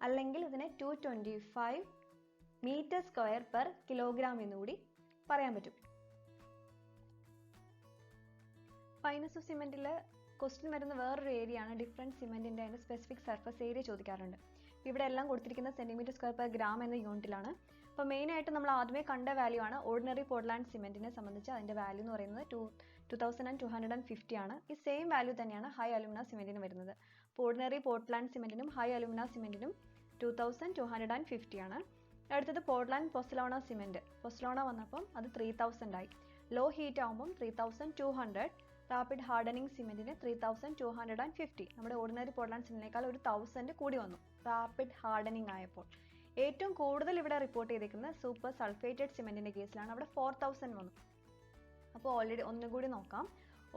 അല്ലെങ്കിൽ ഇതിനെ 225 മീറ്റർ സ്ക്വയർ പെർ കിലോഗ്രാം എന്നുകൂടി പറയാൻ പറ്റും. ഫൈനസ് ഓഫ് സിമെന്റിൽ ക്വസ്റ്റ്യൻ വരുന്ന വേറൊരു ഏരിയ ആണ് ഡിഫറെൻറ്റ് സിമെന്റിന്റെ അതിന്റെ സ്പെസിഫിക് സർഫസ് ഏരിയ ചോദിക്കാറുണ്ട്. ഇവിടെ എല്ലാം കൊടുത്തിരിക്കുന്ന സെന്റിമീറ്റർ സ്ക്വയർ പെർ ഗ്രാം എന്ന യൂണിറ്റിലാണ്. അപ്പോൾ മെയിനായിട്ട് നമ്മൾ ആദ്യമേ കണ്ട വാല്യൂ ആണ് ഓർഡിനറി പോർട്ട്ലാൻഡ് സിമെന്റിനെ സംബന്ധിച്ച് അതിന്റെ വാല്യൂ എന്ന് പറയുന്നത് 2250 ആണ്. ഈ സെയിം വാല്യൂ തന്നെയാണ് ഹൈ അലുമിന സിമെന്റിന് വരുന്നത്. അപ്പോൾ ഓർഡിനറി പോർട്ട്ലാൻഡ് സിമെന്റിനും ഹൈ അലുമിന സിമെന്റിനും 2250 ആണ്. അടുത്തത് പോർട്ട്ലാൻഡ് പൊസലോണ സിമെന്റ്. പൊസലോണ വന്നപ്പം അത് 3000 ആയി. ലോ ഹീറ്റ് ആകുമ്പം 3200. റാപ്പിഡ് ഹാർഡനിങ് സിമെന്റിന് 3250. നമ്മുടെ ഓർഡിനറി പോർട്ട്ലാൻഡ് സിമെന്റിനേക്കാൾ ഒരു 1000 കൂടി വന്നു റാപ്പിഡ് ഹാർഡനിങ് ആയപ്പോൾ. ഏറ്റവും കൂടുതൽ ഇവിടെ റിപ്പോർട്ട് ചെയ്തിരിക്കുന്നത് സൂപ്പർ സൾഫേറ്റഡ് സിമെന്റിന്റെ കേസിലാണ്. അവിടെ 4000 വന്നു. അപ്പോൾ ഓൾറെഡി ഒന്നുകൂടി നോക്കാം.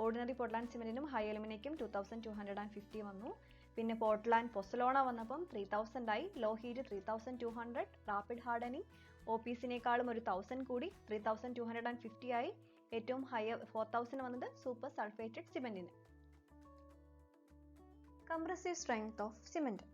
ഓർഡിനറി പോർട്ട്ലാൻഡ് സിമെന്റിനും ഹൈ അലുമിനയ്ക്കും 2250 വന്നു. പിന്നെ പോർട്ട്ലാൻഡ് പൊസലോണ വന്നപ്പം 3000 ആയി. Low heat 3200. റാപ്പിഡ് ഹാർഡനിങ് OPCനേക്കാളും ഒരു 1000 കൂടി 3250 ആയി. ഏറ്റവും ഹൈ 4000 വന്നത് സൂപ്പർ സൾഫേറ്റഡ് സിമെന്റിന്. Compressive strength of cement.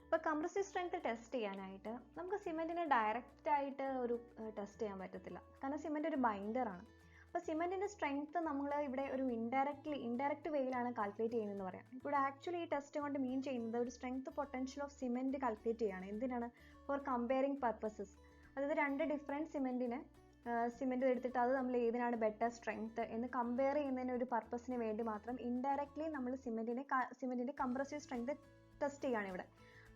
അപ്പോൾ കംപ്രസീവ് സ്ട്രെങ്ത് ടെസ്റ്റ് ചെയ്യാനായിട്ട് നമുക്ക് സിമെന്റിനെ ഡയറക്റ്റ് ആയിട്ട് ഒരു ടെസ്റ്റ് ചെയ്യാൻ പറ്റത്തില്ല, കാരണം സിമെന്റ് ഒരു ബൈൻഡറാണ്. അപ്പോൾ സിമെന്റിന്റെ സ്ട്രെങ്ത് നമ്മൾ ഇവിടെ ഒരു ഇൻഡയറക്റ്റ് വേയിലാണ് കാൽക്കുലേറ്റ് ചെയ്യുന്നതെന്ന് പറയാം. ഇവിടെ ആക്ച്വലി ഈ ടെസ്റ്റ് കൊണ്ട് മീൻ ചെയ്യുന്നത് ഒരു strength potential of cement calculate ചെയ്യാണ്. എന്തിനാണ്? For comparing purposes. അതായത് രണ്ട് ഡിഫറെൻറ്റ് സിമെന്റ് എടുത്തിട്ട് അത് നമ്മൾ ഏതിനാണ് ബെറ്റർ സ്ട്രെങ്ത് എന്ന് കമ്പയർ ചെയ്യുന്നതിന് ഒരു പർപ്പസിന് വേണ്ടി മാത്രം ഇൻഡയറക്ട്ലി നമ്മൾ സിമെന്റിന്റെ കംപ്രസീവ് സ്ട്രെങ്ത് ടെസ്റ്റ് ചെയ്യാണ് ഇവിടെ.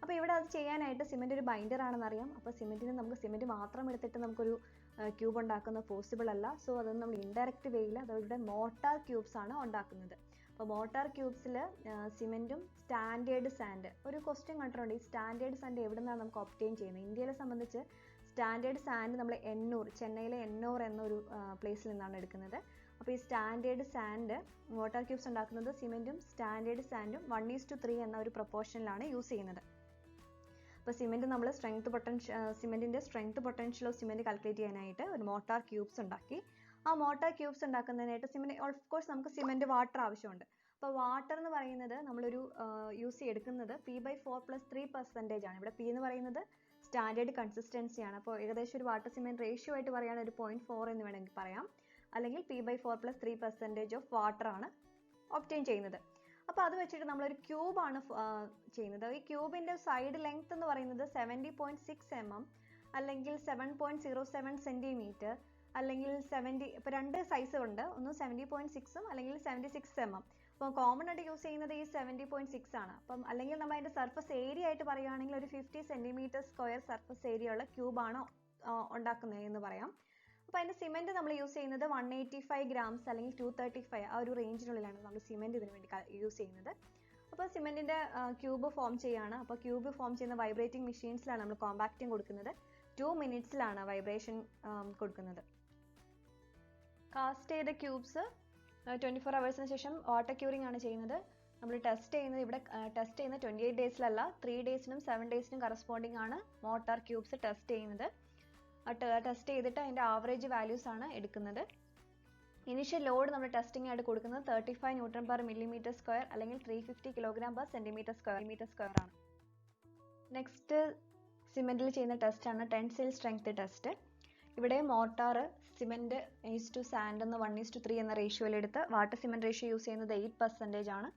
അപ്പോൾ ഇവിടെ അത് ചെയ്യാനായിട്ട് സിമെന്റ് ഒരു ബൈൻഡർ ആണെന്ന് അറിയാം. അപ്പോൾ നമുക്ക് സിമെന്റ് മാത്രം എടുത്തിട്ട് നമുക്കൊരു ക്യൂബ് ഉണ്ടാക്കുന്ന പോസിബിൾ അല്ല. സോ അതൊന്നും നമ്മൾ ഇൻഡയറക്റ്റ് വേയിൽ അതവരുടെ മോട്ടാർ ക്യൂബ്സ് ആണ് ഉണ്ടാക്കുന്നത്. അപ്പോൾ മോട്ടാർ ക്യൂബ്സിൽ സിമെന്റും സ്റ്റാൻഡേർഡ് സാൻഡ്, ഒരു ക്വസ്റ്റ്യൻ കണ്ടിട്ടുണ്ട്, ഈ സ്റ്റാൻഡേർഡ് സാൻഡ് എവിടെ നിന്നാണ് നമുക്ക് ഒബ്റ്റെയിൻ ചെയ്യുന്നത്? ഇന്ത്യയെ സംബന്ധിച്ച് സ്റ്റാൻഡേർഡ് സാൻഡ് നമ്മൾ ചെന്നൈയിലെ എന്നൂർ എന്നൊരു പ്ലേസിൽ നിന്നാണ് എടുക്കുന്നത്. അപ്പോൾ ഈ സ്റ്റാൻഡേർഡ് സാൻഡ് മോട്ടാർ ക്യൂബ്സ് ഉണ്ടാക്കുന്നത് സിമെന്റും സ്റ്റാൻഡേർഡ് സാൻഡും 1:3 എന്ന ഒരു പ്രൊപ്പോർഷനിലാണ് യൂസ് ചെയ്യുന്നത്. അപ്പോൾ സിമെന്റിന്റെ strength potential of cement calculate ചെയ്യാനായിട്ട് ഒരു മോട്ടാർ ക്യൂബ്സ് ഉണ്ടാക്കി. ആ മോട്ടാർ ക്യൂബ്സ് ഉണ്ടാക്കുന്നതിനായിട്ട് ഓഫ് കോഴ്സ് നമുക്ക് സിമെന്റ് വാട്ടർ ആവശ്യമുണ്ട്. അപ്പോൾ വാട്ടർ എന്ന് പറയുന്നത് നമ്മളൊരു യൂസ് എടുക്കുന്നത് P/4+3% ആണ്. ഇവിടെ P എന്ന് പറയുന്നത് സ്റ്റാൻഡേർഡ് കൺസിസ്റ്റൻസി ആണ്. അപ്പോൾ ഏകദേശം ഒരു വാട്ടർ സിമെന്റ് റേഷ്യോ ആയിട്ട് പറയുകയാണെങ്കിൽ ഒരു 0.4 എന്ന് വേണമെങ്കിൽ പറയാം. അല്ലെങ്കിൽ P/4+3% ഓഫ് വാട്ടർ ആണ് ഒബ്റ്റെയിൻ ചെയ്യുന്നത്. അപ്പോൾ അത് വെച്ചിട്ട് നമ്മളൊരു ക്യൂബാണ് ചെയ്യുന്നത്. ഈ ക്യൂബിന്റെ സൈഡ് ലെങ്ത് എന്ന് പറയുന്നത് 70.6 mm അല്ലെങ്കിൽ 7.07 സെന്റിമീറ്റർ അല്ലെങ്കിൽ 70. ഇപ്പോൾ രണ്ട് സൈസ് ഉണ്ട്, ഒന്ന് 70.6 അല്ലെങ്കിൽ 76 mm. അപ്പോൾ കോമൺ ആയിട്ട് യൂസ് ചെയ്യുന്നത് ഈ 70.6 ആണ്. അപ്പം അല്ലെങ്കിൽ നമ്മൾ അതിന്റെ സർഫസ് ഏരിയ ആയിട്ട് പറയുകയാണെങ്കിൽ ഒരു 50 സെന്റിമീറ്റർ സ്ക്വയർ സർഫസ് ഏരിയ ഉള്ള ക്യൂബാണ് ഉണ്ടാക്കുന്നത് എന്ന് പറയാം. അപ്പോൾ അതിന്റെ സിമെന്റ് നമ്മൾ യൂസ് ചെയ്യുന്നത് 185 grams അല്ലെങ്കിൽ 235 ആ ഒരു റേഞ്ചിനുള്ളിലാണ് നമ്മൾ സിമെന്റ് ഇതിനു വേണ്ടി യൂസ് ചെയ്യുന്നത്. അപ്പോൾ സിമെന്റിന്റെ ക്യൂബ് ഫോം ചെയ്യാണ്. അപ്പോൾ ക്യൂബ് ഫോം ചെയ്യുന്ന വൈബ്രേറ്റിംഗ് മെഷീൻസിലാണ് നമ്മൾ കോമ്പാക്റ്റിംഗ് കൊടുക്കുന്നത്. 2 minutesലാണ് വൈബ്രേഷൻ കൊടുക്കുന്നത്. കാസ്റ്റ് ചെയ്ത ക്യൂബ്സ് 24 hours ശേഷം വാട്ടർ ക്യൂറിംഗ് ആണ് ചെയ്യുന്നത്. നമ്മൾ ടെസ്റ്റ് ചെയ്യുന്നത് 28 daysലല്ല, 3 daysനും 7 daysനും കറസ്പോണ്ടിങ് ആണ് മോട്ടാർ ക്യൂബ്സ് ടെസ്റ്റ് ചെയ്യുന്നത്. ടെസ്റ്റ് ചെയ്തിട്ട് അതിന്റെ ആവറേജ് വാല്യൂസ് ആണ് എടുക്കുന്നത്. ഇനിഷ്യൽ ലോഡ് നമ്മൾ ടെസ്റ്റിംഗ് ആയിട്ട് കൊടുക്കുന്നത് 35 Nm/mm² അല്ലെങ്കിൽ 350 kg/cm². ആണ്. നെക്സ്റ്റ് സിമെന്റിൽ ചെയ്യുന്ന ടെസ്റ്റ് ആണ് ടെൻസൈൽ സ്ട്രെങ്ത് ടെസ്റ്റ്. ഇവിടെ മോട്ടാർ സിമെന്റ് സാൻഡ് എന്ന് 1:3 എന്ന റേഷ്യോയിൽ എടുത്ത് വാട്ടർ സിമെന്റ് റേഷ്യോ യൂസ് ചെയ്യുന്നത് 8% ആണ്,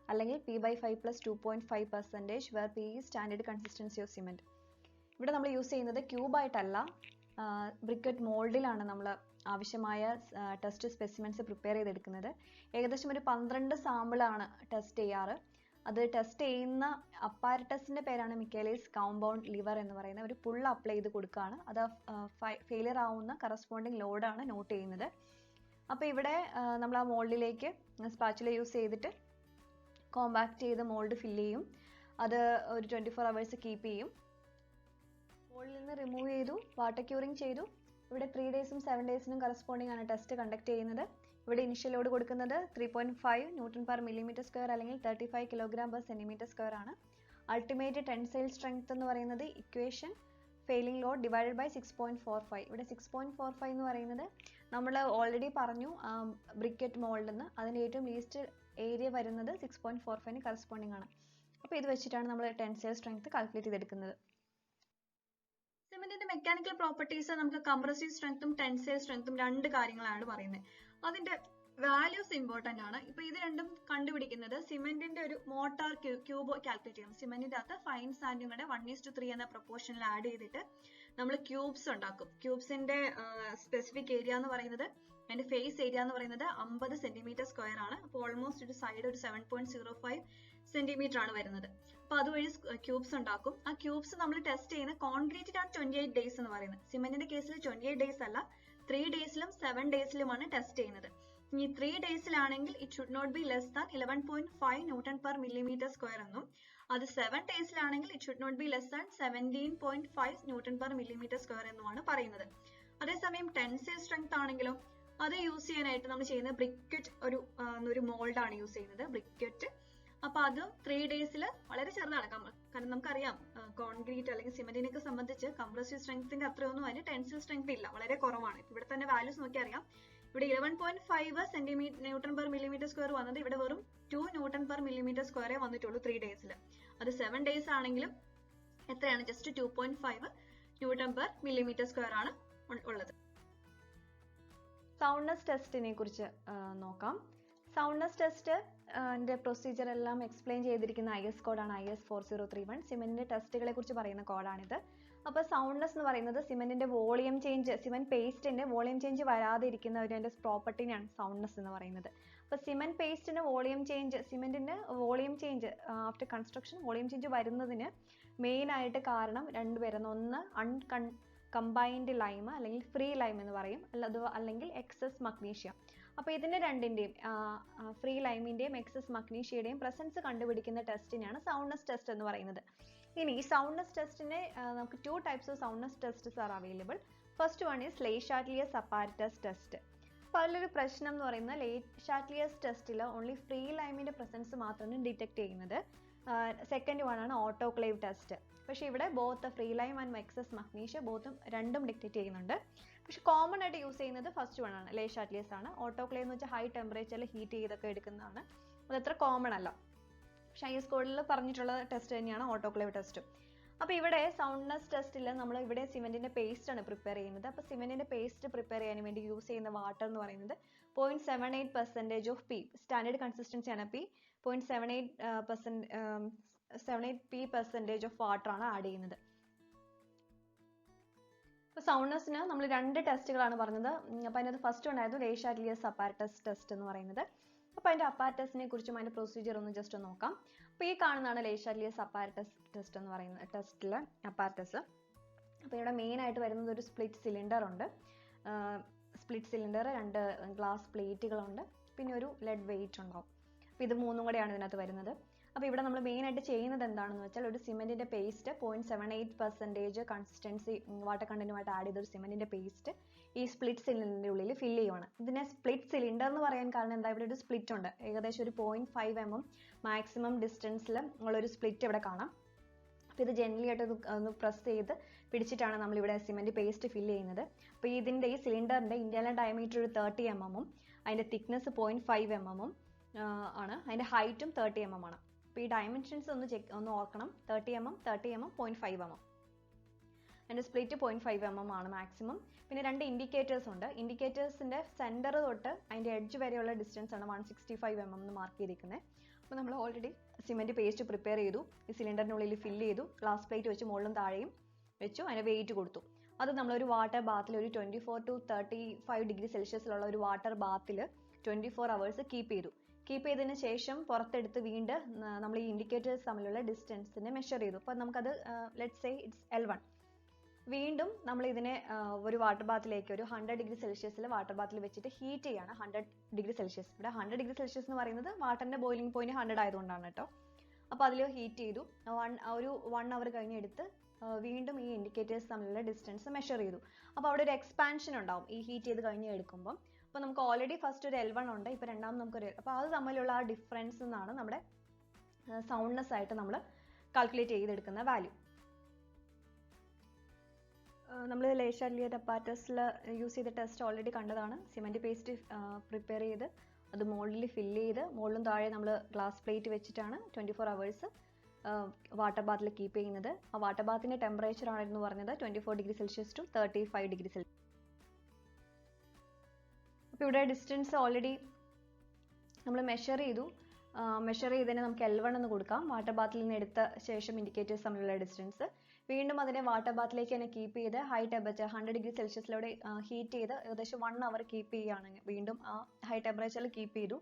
അല്ലെങ്കിൽ P/5+2.5%, where P is standard consistency of cement. ഇവിടെ നമ്മൾ യൂസ് ചെയ്യുന്നത് ക്യൂബായിട്ടല്ല, ബ്രിക്കറ്റ് മോൾഡിലാണ് നമ്മൾ ആവശ്യമായ ടെസ്റ്റ് സ്പെസിമെൻസ് പ്രിപ്പയർ ചെയ്തെടുക്കുന്നത്. ഏകദേശം ഒരു 12 സാമ്പിളാണ് ടെസ്റ്റ് ചെയ്യാറ്. അത് ടെസ്റ്റ് ചെയ്യുന്ന അപ്പാരറ്റസിന്റെ പേരാണ് മിക്കേലീസ് കോമ്പൗണ്ട് ലിവർ എന്ന് പറയുന്ന ഒരു പുൾ അപ്ലൈ ചെയ്ത് കൊടുക്കുകയാണ്. അത് ഫെയിലിയർ ആവുന്ന കറസ്പോണ്ടിങ് ലോഡാണ് നോട്ട് ചെയ്യുന്നത്. അപ്പോൾ ഇവിടെ നമ്മൾ ആ മോൾഡിലേക്ക് സ്പാച്ചുല യൂസ് ചെയ്തിട്ട് കോമ്പാക്ട് ചെയ്ത് മോൾഡ് ഫില്ല് ചെയ്യും. അത് ഒരു 24 hours കീപ്പ് ചെയ്യും. മോൾഡിൽ നിന്ന് റിമൂവ് ചെയ്തു, വാട്ടർ ക്യൂറിങ് ചെയ്തു. ഇവിടെ 3 days 7 days കറസ്പോണ്ടിങ് ആണ് ടെസ്റ്റ് കണ്ടക്ട് ചെയ്യുന്നത്. ഇവിടെ ഇനിഷ്യൽ ലോഡ് കൊടുക്കുന്നത് 3.5 Nm/mm² അല്ലെങ്കിൽ 35 kg/cm² ആണ്. അൾട്ടിമേറ്റ് ടെൻസൈൽ സ്ട്രെങ്ത് എന്ന് പറയുന്നത് equation failing load divided by 6.45. ഇവിടെ 6.45 എന്ന് പറയുന്നത് നമ്മൾ ഓൾറെഡി പറഞ്ഞു ബ്രിക്കറ്റ് മോൾഡ് എന്ന്. അതിൻ്റെ ഏറ്റവും ലീസ്റ്റ് ഏരിയ വരുന്നത് 6.45 കറസ്പോണ്ടിങ് ആണ്. അപ്പോൾ ഇത് വെച്ചിട്ടാണ് നമ്മൾ ടെൻസൈൽ സ്ട്രെങ്ത് കാൽക്കുലേറ്റ് ചെയ്തെടുക്കുന്നത്. സിമെന്റിന്റെ മെക്കാനിക്കൽ പ്രോപ്പർട്ടീസ് നമുക്ക് കംപ്രസീവ് സ്ട്രെങ്ത്തും ടെൻസൈൽ സ്ട്രെങ്ത്തും രണ്ട് കാര്യങ്ങളാണ് പറയുന്നത്. അതിന്റെ വാല്യൂസ് ഇമ്പോർട്ടന്റ് ആണ്. ഇപ്പൊ ഇത് രണ്ടും കണ്ടുപിടിക്കുന്നത് സിമെന്റിന്റെ ഒരു മോട്ടാർ ക്യൂബ് കാൽക്കുലേറ്റ് ചെയ്യണം. സിമെന്റിന്റെ അകത്ത് ഫൈൻ സാൻഡും കൂടെ 1:3 എന്ന പ്രൊപ്പോർഷനിൽ ആഡ് ചെയ്തിട്ട് നമ്മൾ ക്യൂബ്സ് ഉണ്ടാക്കും. ക്യൂബ്സിന്റെ സ്പെസിഫിക് ഏരിയ എന്ന് പറയുന്നത്, അതിന്റെ ഫേസ് ഏരിയ എന്ന് പറയുന്നത് 50 cm² ആണ്. അപ്പോൾ ഓൾമോസ്റ്റ് ഒരു സൈഡ് ഒരു 7.05 cm ആണ് വരുന്നത്. അപ്പൊ അതുവഴി ക്യൂബ്സ് ഉണ്ടാക്കും. ആ ക്യൂബ്സ് നമ്മൾ ടെസ്റ്റ് ചെയ്യുന്ന കോൺക്രീറ്റിലാണ് 28 days എന്ന് പറയുന്നത്. സിമെന്റിന്റെ കേസിൽ 28 days അല്ല, 3 daysലും 7 daysലുമാണ് ടെസ്റ്റ് ചെയ്യുന്നത്. ഇനി 3 daysലാണെങ്കിൽ it should not be less than 11.5 Nm/mm² എന്നും, അത് 7 daysലാണെങ്കിൽ it should not be less than 17.5 Nm/mm² എന്നുമാണ് പറയുന്നത്. അതേസമയം ടെൻസൈൽ സ്ട്രെങ്ത് ആണെങ്കിലും അത് യൂസ് ചെയ്യാനായിട്ട് നമ്മൾ ചെയ്യുന്ന ബ്രിക്കറ്റ് ഒരു മോൾഡാണ് യൂസ് ചെയ്യുന്നത്, ബ്രിക്കറ്റ്. അപ്പൊ അതും 3 daysൽ വളരെ ചെറുതാണ്. കാരണം നമുക്കറിയാം കോൺക്രീറ്റ് അല്ലെങ്കിൽ സിമെന്റിനൊക്കെ സംബന്ധിച്ച് കംപ്രസീവ് സ്ട്രെങ്ത്തിന്റെ അത്രയൊന്നും അതിന് ടെൻസൈൽ സ്ട്രെങ്ത് ഇല്ല, വളരെ കുറവാണ്. ഇവിടെ തന്നെ വാല്യൂസ് നോക്കി അറിയാം. ഇവിടെ 11.5 Nm/mm² വന്നത് ഇവിടെ വെറും 2 Nm/mm² വന്നിട്ടുള്ളൂ 3 daysൽ. അത് 7 days ആണെങ്കിലും എത്രയാണ്, ജസ്റ്റ് 2.5 Nm/mm² ആണ് ഉള്ളത്. സൗണ്ട്നെസ് ടെസ്റ്റിനെ കുറിച്ച് നോക്കാം. സൗണ്ട്നെസ് ടെസ്റ്റ് പ്രൊസീജിയർ എല്ലാം എക്സ്പ്ലെയിൻ ചെയ്തിരിക്കുന്ന IS കോഡാണ് IS 4031. സിമെന്റിന്റെ ടെസ്റ്റുകളെ കുറിച്ച് പറയുന്ന കോഡാണിത്. അപ്പോൾ സൗണ്ട്നെസ് എന്ന് പറയുന്നത് സിമെന്റിന്റെ വോളിയം ചേഞ്ച്, സിമെന്റ് പേസ്റ്റിന്റെ വോളിയം ചേഞ്ച് വരാതെ ഇരിക്കുന്ന ഒരു പ്രോപ്പർട്ടിനെയാണ് സൗണ്ട്നെസ് എന്ന് പറയുന്നത്. അപ്പോൾ സിമെന്റ് പേസ്റ്റിന്റെ വോളിയം ചേഞ്ച്, സിമെന്റിന്റെ volume change after construction volume change വരുന്നതിന് മെയിൻ ആയിട്ട് കാരണം രണ്ടുപേരുന്ന, ഒന്ന് കമ്പൈൻഡ് ലൈം അല്ലെങ്കിൽ ഫ്രീ ലൈം എന്ന് പറയും, അല്ലെങ്കിൽ എക്സസ് മഗ്നീഷ്യം. അപ്പോൾ ഇതിന്റെ രണ്ടിന്റെയും ഫ്രീ ലൈമിന്റെയും എക്സസ് മഗ്നീഷ്യയുടെയും പ്രസൻസ് കണ്ടുപിടിക്കുന്ന ടെസ്റ്റിനെയാണ് സൗണ്ട്നെസ് ടെസ്റ്റ് എന്ന് പറയുന്നത്. ഇനി ഈ സൗണ്ട്നെസ് ടെസ്റ്റിന്റെ നമുക്ക് 2 types of soundness tests are available. First one is Le Chatelier's apparatus test. അപ്പോൾ അതിലൊരു പ്രശ്നം എന്ന് പറയുന്നത് Le Chatelier's ടെസ്റ്റിൽ ഓൺലി ഫ്രീ ലൈമിന്റെ പ്രസൻസ് മാത്രമാണ് ഡിറ്റക്ട് ചെയ്യുന്നത്. സെക്കൻഡ് വൺ ആണ് ഓട്ടോക്ലേവ് ടെസ്റ്റ്. പക്ഷേ ഇവിടെ both free lime and excess magnesia രണ്ടും ഡിറ്റക്ട് ചെയ്യുന്നുണ്ട്. പക്ഷെ കോമൺ ആയിട്ട് യൂസ് ചെയ്യുന്നത് ഫസ്റ്റ് വൺ ആണ്, Le Chatelier's ആണ്. ഓട്ടോക്ലേവ് എന്ന് വെച്ചാൽ ഹൈ ടെമ്പറേച്ചറിൽ ഹീറ്റ് ചെയ്തൊക്കെ എടുക്കുന്നതാണ്. അത് അത്ര കോമൺ അല്ല. പക്ഷെ IS കോഡിൽ പറഞ്ഞിട്ടുള്ള ടെസ്റ്റ് തന്നെയാണ് ഓട്ടോക്ലേവ് ടെസ്റ്റ്. അപ്പോൾ ഇവിടെ സൗണ്ട്നെസ് ടെസ്റ്റിൽ നമ്മൾ ഇവിടെ സിമെന്റിന്റെ പേസ്റ്റ് ആണ് പ്രിപ്പയർ ചെയ്യുന്നത്. അപ്പോൾ സിമെന്റിന്റെ പേസ്റ്റ് പ്രിപ്പയർ ചെയ്യാൻ വേണ്ടി യൂസ് ചെയ്യുന്ന വാട്ടർ എന്ന് പറയുന്നത് 0.78% ഓഫ് പി, സ്റ്റാൻഡേർഡ് കൺസിസ്റ്റൻസി ആണ് പി. 0.78% ഓഫ് വാട്ടർ ആണ് ആഡ് ചെയ്യുന്നത്. ഇപ്പോൾ സൗണ്ട്നെസ്സിന് നമ്മൾ 2 ടെസ്റ്റുകളാണ് പറഞ്ഞത്. അപ്പോൾ അതിനകത്ത് ഫസ്റ്റ് ഉണ്ടായിരുന്നു Le Chatelier's apparatus ടെസ്റ്റ് എന്ന് പറയുന്നത്. അപ്പോൾ അതിന്റെ അപ്പാരറ്റസിനെ കുറിച്ചും അതിന്റെ പ്രൊസീജിയർ ഒന്ന് ജസ്റ്റ് നോക്കാം. അപ്പോൾ ഈ കാണുന്നതാണ് Le Chatelier's apparatus ടെസ്റ്റ് എന്ന് പറയുന്ന ടെസ്റ്റിലെ അപ്പാരറ്റസ്. അപ്പോൾ ഇവിടെ മെയിൻ ആയിട്ട് വരുന്നത് ഒരു സ്പ്ലിറ്റ് സിലിണ്ടർ ഉണ്ട്. സ്പ്ലിറ്റ് സിലിണ്ടർ, 2 ഗ്ലാസ് പ്ലേറ്റുകളുണ്ട്, പിന്നെ ഒരു ലെഡ് വെയിറ്റ് ഉണ്ടാവും. അപ്പോൾ ഇത് മൂന്നും കൂടെയാണ് ഇതിനകത്ത് വരുന്നത്. അപ്പോൾ ഇവിടെ നമ്മൾ മെയിൻ ആയിട്ട് ചെയ്യുന്നത് എന്താണെന്ന് വെച്ചാൽ ഒരു സിമെന്റിന്റെ പേസ്റ്റ് 0.78% കൺസിസ്റ്റൻസി വാട്ടർ കണ്ടന്റുമായിട്ട് ആഡ് ചെയ്ത ഒരു സിമെന്റിന്റെ പേസ്റ്റ് ഈ സ്പ്ലിറ്റ് സിലിണ്ടറിന്റെ ഉള്ളിൽ ഫില്ല് ചെയ്യുവാണ്. ഇതിനെ സ്പ്ലിറ്റ് സിലിണ്ടർ എന്ന് പറയാൻ കാരണം എന്താ, ഇവിടെ ഒരു സ്പ്ലിറ്റ് ഉണ്ട്. ഏകദേശം ഒരു 0.5 mm മാക്സിമം ഡിസ്റ്റൻസിൽ ഉള്ളൊരു സ്പ്ലിറ്റ് ഇവിടെ കാണാം. അപ്പോൾ ഇത് ജെന്റലി ആയിട്ട് ഒന്ന് പ്രസ് ചെയ്ത് പിടിച്ചിട്ടാണ് നമ്മൾ ഇവിടെ സിമെന്റ് പേസ്റ്റ് ഫില്ല് ചെയ്യുന്നത്. അപ്പോൾ ഇതിന്റെ ഈ സിലിണ്ടറിന്റെ ഇന്റർണൽ ഡയമീറ്റർ ഒരു 30 mm അതിന്റെ തിക്നെസ് 0.5 mm ആണ്. അതിന്റെ ഹൈറ്റും 30 mm ആണ്. അപ്പോൾ ഈ ഡയമെൻഷൻസ് ഒന്ന് ഓർക്കണം. 30 mm, 0.5 mm. അതിന്റെ സ്പ്ലിറ്റ് 0.5 mm ആണ് മാക്സിമം. പിന്നെ 2 ഇൻഡിക്കേറ്റേഴ്സ് ഉണ്ട്. ഇൻഡിക്കേറ്റേഴ്സിന്റെ സെന്റർ തൊട്ട് അതിന്റെ എഡ്ജ് വരെയുള്ള ഡിസ്റ്റൻസ് ആണ് 165 mm എന്ന് മാർക്ക് ചെയ്തിരിക്കുന്നത്. അപ്പോൾ നമ്മൾ ഓൾറെഡി സിമെന്റ് പേസ്റ്റ് പ്രിപ്പയർ ചെയ്തു, ഈ സിലിണ്ടറിനുള്ളിൽ ഫില്ല് ചെയ്തു, ഗ്ലാസ് പ്ലേറ്റ് വെച്ച് മുകളിലും താഴെയും വെച്ചു, അതിന് വെയിറ്റ് കൊടുത്തു. അത് നമ്മളൊരു വാട്ടർ ബാത്തിൽ ഒരു 24 to 35 ഡിഗ്രി സെൽഷ്യസിലുള്ള ഒരു വാട്ടർ ബാത്തിൽ 24 hours കീപ്പ് ചെയ്തു. കീപ്പ് ചെയ്തതിന് ശേഷം പുറത്തെടുത്ത് വീണ്ടും നമ്മൾ ഈ ഇൻഡിക്കേറ്റേഴ്സ് തമ്മിലുള്ള ഡിസ്റ്റൻസിനെ മെഷർ ചെയ്തു. അപ്പോൾ നമുക്കത് ലെറ്റ്സ് സേ ഇറ്റ്സ് L1. വീണ്ടും നമ്മൾ ഇതിനെ ഒരു വാട്ടർ ബാത്തിലേക്ക് ഒരു 100 ഡിഗ്രി സെൽഷ്യസിൽ വാട്ടർ ബാത്തിൽ വെച്ചിട്ട് ഹീറ്റ് ചെയ്യാണ്. 100 ഡിഗ്രി സെൽഷ്യസ്, ഇവിടെ 100 ഡിഗ്രി സെൽഷ്യസ് എന്ന് പറയുന്നത് വാട്ടറിന്റെ ബോയിലിംഗ് പോയിന്റ് 100 ആയതുകൊണ്ടാണ് കേട്ടോ. അപ്പോൾ അതിൽ ഹീറ്റ് ചെയ്തു. ഒരു 1 hour കഴിഞ്ഞ് എടുത്ത് വീണ്ടും ഈ ഇൻഡിക്കേറ്റേഴ്സ് തമ്മിലുള്ള ഡിസ്റ്റൻസ് മെഷർ ചെയ്തു. അപ്പോൾ അവിടെ ഒരു എക്സ്പാൻഷൻ ഉണ്ടാവും ഈ ഹീറ്റ് ചെയ്ത് കഴിഞ്ഞ് എടുക്കുമ്പോൾ. അപ്പോൾ നമുക്ക് ഓൾറെഡി ഫസ്റ്റ് ഒരു L1 ഉണ്ട്, ഇപ്പോൾ രണ്ടാമത് നമുക്കൊരു അപ്പോൾ അത് തമ്മിലുള്ള ആ ഡിഫറൻസ് എന്നാണ് നമ്മുടെ സൗണ്ട്നെസ് ആയിട്ട് നമ്മൾ കാൽക്കുലേറ്റ് ചെയ്തെടുക്കുന്ന വാല്യൂ. നമ്മൾ ലേ ഷാറ്റ്ലിയർ അപ്പാരറ്റസിൽ യൂസ് ചെയ്ത ടെസ്റ്റ് ഓൾറെഡി കണ്ടതാണ്. സിമെൻറ്റ് പേസ്റ്റ് പ്രിപ്പയർ ചെയ്ത് അത് മോൾഡിൽ ഫില്ല് ചെയ്ത് മുകളിലും താഴെ നമ്മൾ ഗ്ലാസ് പ്ലേറ്റ് വെച്ചിട്ടാണ് 24 hours വാട്ടർ ബാത്തിൽ കീപ്പ് ചെയ്യുന്നത്. ആ വാട്ടർ ബാത്തിൻ്റെ ടെമ്പറേച്ചർ ആയിരുന്നു പറഞ്ഞത് 24 degree Celsius to 35 degree Celsius. അപ്പോൾ ഇവിടെ ഡിസ്റ്റൻസ് ഓൾറെഡി നമ്മൾ മെഷർ ചെയ്തു. മെഷർ ചെയ്തതിന് നമുക്ക് L1 എന്ന് കൊടുക്കാം. വാട്ടർ ബാത്തിൽ നിന്ന് എടുത്ത ശേഷം ഇൻഡിക്കേറ്റേഴ്സ് തമ്മിലുള്ള ഡിസ്റ്റൻസ്. വീണ്ടും അതിനെ വാട്ടർ ബാത്തിലേക്ക് തന്നെ കീപ്പ് ചെയ്ത് ഹൈ ടെമ്പറേച്ചർ 100 ഡിഗ്രി സെൽഷ്യസിലൂടെ ഹീറ്റ് ചെയ്ത് ഏകദേശം 1 hour കീപ്പ് ചെയ്യുകയാണെങ്കിൽ വീണ്ടും ആ ഹൈ ടെമ്പറേച്ചറിൽ കീപ്പ് ചെയ്തു.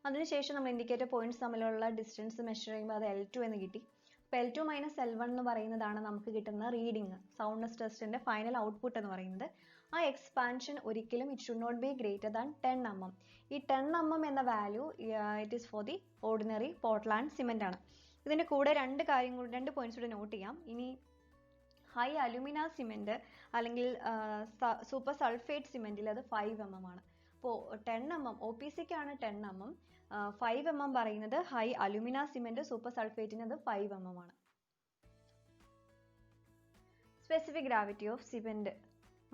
അതിനുശേഷം നമ്മൾ ഇൻഡിക്കേറ്റർ പോയിന്റ്സ് തമ്മിലുള്ള ഡിസ്റ്റൻസ് മെഷർ ചെയ്യുമ്പോൾ അത് L2 എന്ന് കിട്ടി. അപ്പോൾ L2 - L1 എന്ന് പറയുന്നതാണ് നമുക്ക് കിട്ടുന്ന റീഡിങ്, സൗണ്ട്നെസ് ടെസ്റ്റിന്റെ ഫൈനൽ ഔട്ട്പുട്ട് എന്ന് പറയുന്നത്. ആ എക്സ്പാൻഷൻ ഒരിക്കലും it should not be greater than 10 mm. ഈ 10 mm എന്ന value it is for the ordinary Portland cement ആണ്. ഇതിന്റെ കൂടെ രണ്ട് പോയിന്റ്സ് കൂടെ നോട്ട് ചെയ്യാം. ഇനി ഹൈ അലുമിന സിമെന്റ് അല്ലെങ്കിൽ സൂപ്പർ സൾഫേറ്റ് സിമെന്റിൽ അത് 5 mm ആണ്. അപ്പോൾ 10 mm OPCക്കാണ് 10 mm, 5 mm പറയുന്നത് ഹൈ അലുമിന സിമെന്റ് സൂപ്പർ സൾഫേറ്റിന് അത് 5 mm ആണ്. സ്പെസിഫിക് ഗ്രാവിറ്റി ഓഫ് സിമെന്റ്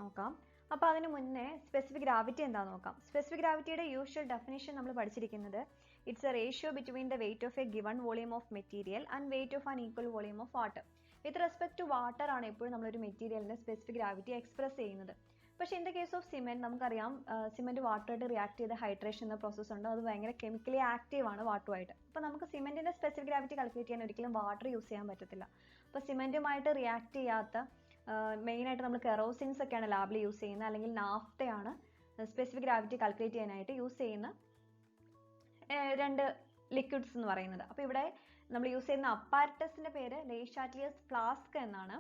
നോക്കാം. അപ്പോൾ അതിന് മുന്നേ സ്പെസിഫിക് ഗ്രാവിറ്റി എന്താണെന്ന് നോക്കാം. സ്പെസിഫിക് ഗ്രാവിറ്റിയുടെ യൂഷ്വൽ ഡെഫിനിഷൻ നമ്മൾ പഠിച്ചിരിക്കുന്നത് it's a ratio between the weight of a given volume of material and weight of an equal volume of water. With respect to water ആണ് എപ്പോഴും നമ്മളൊരു മെറ്റീരിയലിന്റെ സ്പെസിഫിക് ഗ്രാവിറ്റി എക്സ്പ്രസ് ചെയ്യുന്നത്. പക്ഷേ in the case of cement നമുക്കറിയാം, cement വാട്ടറായിട്ട് react ചെയ്ത hydration എന്ന പ്രോസസ്സ് ഉണ്ട്. അത് ഭയങ്കര കെമിക്കലി ആക്റ്റീവ് ആണ് വാട്ടറുമായിട്ട്. അപ്പോൾ നമുക്ക് സിമെന്റിന്റെ സ്പെസിഫിക് ഗ്രാവിറ്റി കാൽക്കുലേറ്റ് ചെയ്യാൻ ഒരിക്കലും വാട്ടർ യൂസ് ചെയ്യാൻ പറ്റത്തില്ല. അപ്പോൾ സിമെന്റുമായിട്ട് റിയാക്ട് ചെയ്യാത്ത മെയിനായിട്ട് നമ്മൾ കെറോസിൻസ് ഒക്കെയാണ് ലാബിൽ യൂസ് ചെയ്യുന്നത്, അല്ലെങ്കിൽ നാഫ്തയാണ് സ്പെസിഫിക് ഗ്രാവിറ്റി കാൽക്കുലേറ്റ് ചെയ്യാനായിട്ട് യൂസ് ചെയ്യുന്ന രണ്ട് ലിക്വിഡ്സ് എന്ന് പറയുന്നത്. അപ്പോൾ ഇവിടെ നമ്മൾ യൂസ് ചെയ്യുന്ന അപ്പാരറ്റസിന്റെ പേര് ലേ ഷാറ്റ്ലിയർസ് ഫ്ലാസ്ക് എന്നാണ്.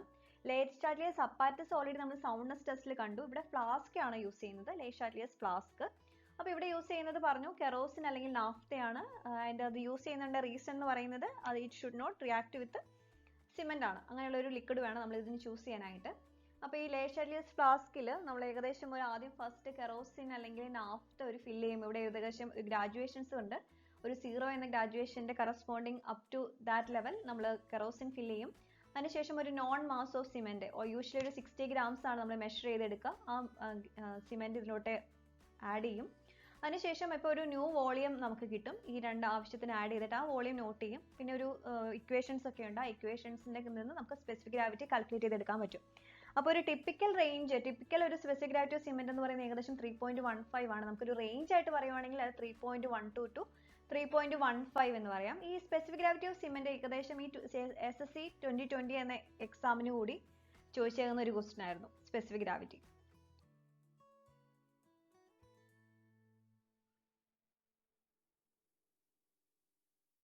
ലേ ഷാറ്റ്ലിയർസ് അപ്പാരറ്റസ് ഓൾറെഡി നമ്മൾ സൗണ്ട്നെസ് ടെസ്റ്റിൽ കണ്ടു. ഇവിടെ ഫ്ലാസ്ക് ആണ് യൂസ് ചെയ്യുന്നത്, ലേ ഷാറ്റ്ലിയർസ് ഫ്ലാസ്ക്. അപ്പോൾ ഇവിടെ യൂസ് ചെയ്യുന്നത് പറഞ്ഞു കെറോസിൻ അല്ലെങ്കിൽ നാഫ്തയാണ്. അതിൻ്റെ അത് യൂസ് ചെയ്യുന്നതിൻ്റെ റീസൺ എന്ന് പറയുന്നത് അത് it should not react with cement ആണ്. അങ്ങനെയുള്ള ഒരു ലിക്വിഡ് വേണം നമ്മൾ ഇതിന് ചൂസ് ചെയ്യാനായിട്ട്. അപ്പോൾ ഈ ലേ ഷാറ്റ്ലിയർസ് ഫ്ലാസ്കിൽ നമ്മൾ ഏകദേശം ആദ്യം ഫസ്റ്റ് കെറോസിൻ അല്ലെങ്കിൽ നാഫ്ത ഒരു ഫില്ല് ചെയ്യും. ഇവിടെ ഏകദേശം ഗ്രാജുവേഷൻസ് ഉണ്ട്. ഒരു 0 എന്ന ഗ്രാജുവേഷന്റെ corresponding up to that level നമ്മൾ കെറോസിൻ ഫില്ല് ചെയ്യും. അതിനുശേഷം ഒരു known mass of cement usually ഒരു 60 grams ആണ് നമ്മൾ മെഷർ ചെയ്തെടുക്കുക. ആ സിമെന്റ് ഇതിലോട്ട് ആഡ് ചെയ്യും. അതിനുശേഷം ഇപ്പോൾ ഒരു ന്യൂ വോളിയം നമുക്ക് കിട്ടും. ഈ രണ്ട് ആവശ്യത്തിന് ആഡ് ചെയ്തിട്ട് ആ വോളിയം നോട്ട് ചെയ്യും. പിന്നെ ഒരു ഇക്വേഷൻസ് ഒക്കെ ഉണ്ട്. ആ ഇക്വേഷൻസിൻ്റെ നിന്ന് നമുക്ക് സ്പെസിഫിക് ഗ്രാവിറ്റി കാൽക്കുലേറ്റ് ചെയ്തെടുക്കാൻ പറ്റും. അപ്പോൾ ഒരു ടിപ്പിക്കൽ ഒരു സ്പെസിഫിക് ഗ്രാവിറ്റി ഓഫ് സിമെന്റ് എന്ന് പറയുന്നത് ഏകദേശം 3.15 ആണ്. നമുക്കൊരു റേഞ്ച് ആയിട്ട് പറയുവാണെങ്കിൽ അത് 3.12 to 3.15 എന്ന് പറയാം. ഈ സ്പെസിഫിക് ഗ്രാവിറ്റി ഓഫ് സിമെന്റ് ഏകദേശം ഈ SSC 2020 എന്ന എക്സാമിന് കൂടി ചോദിച്ചേക്കുന്ന ഒരു ക്വസ്റ്റ്യൻ ആയിരുന്നു സ്പെസിഫിക് ഗ്രാവിറ്റി.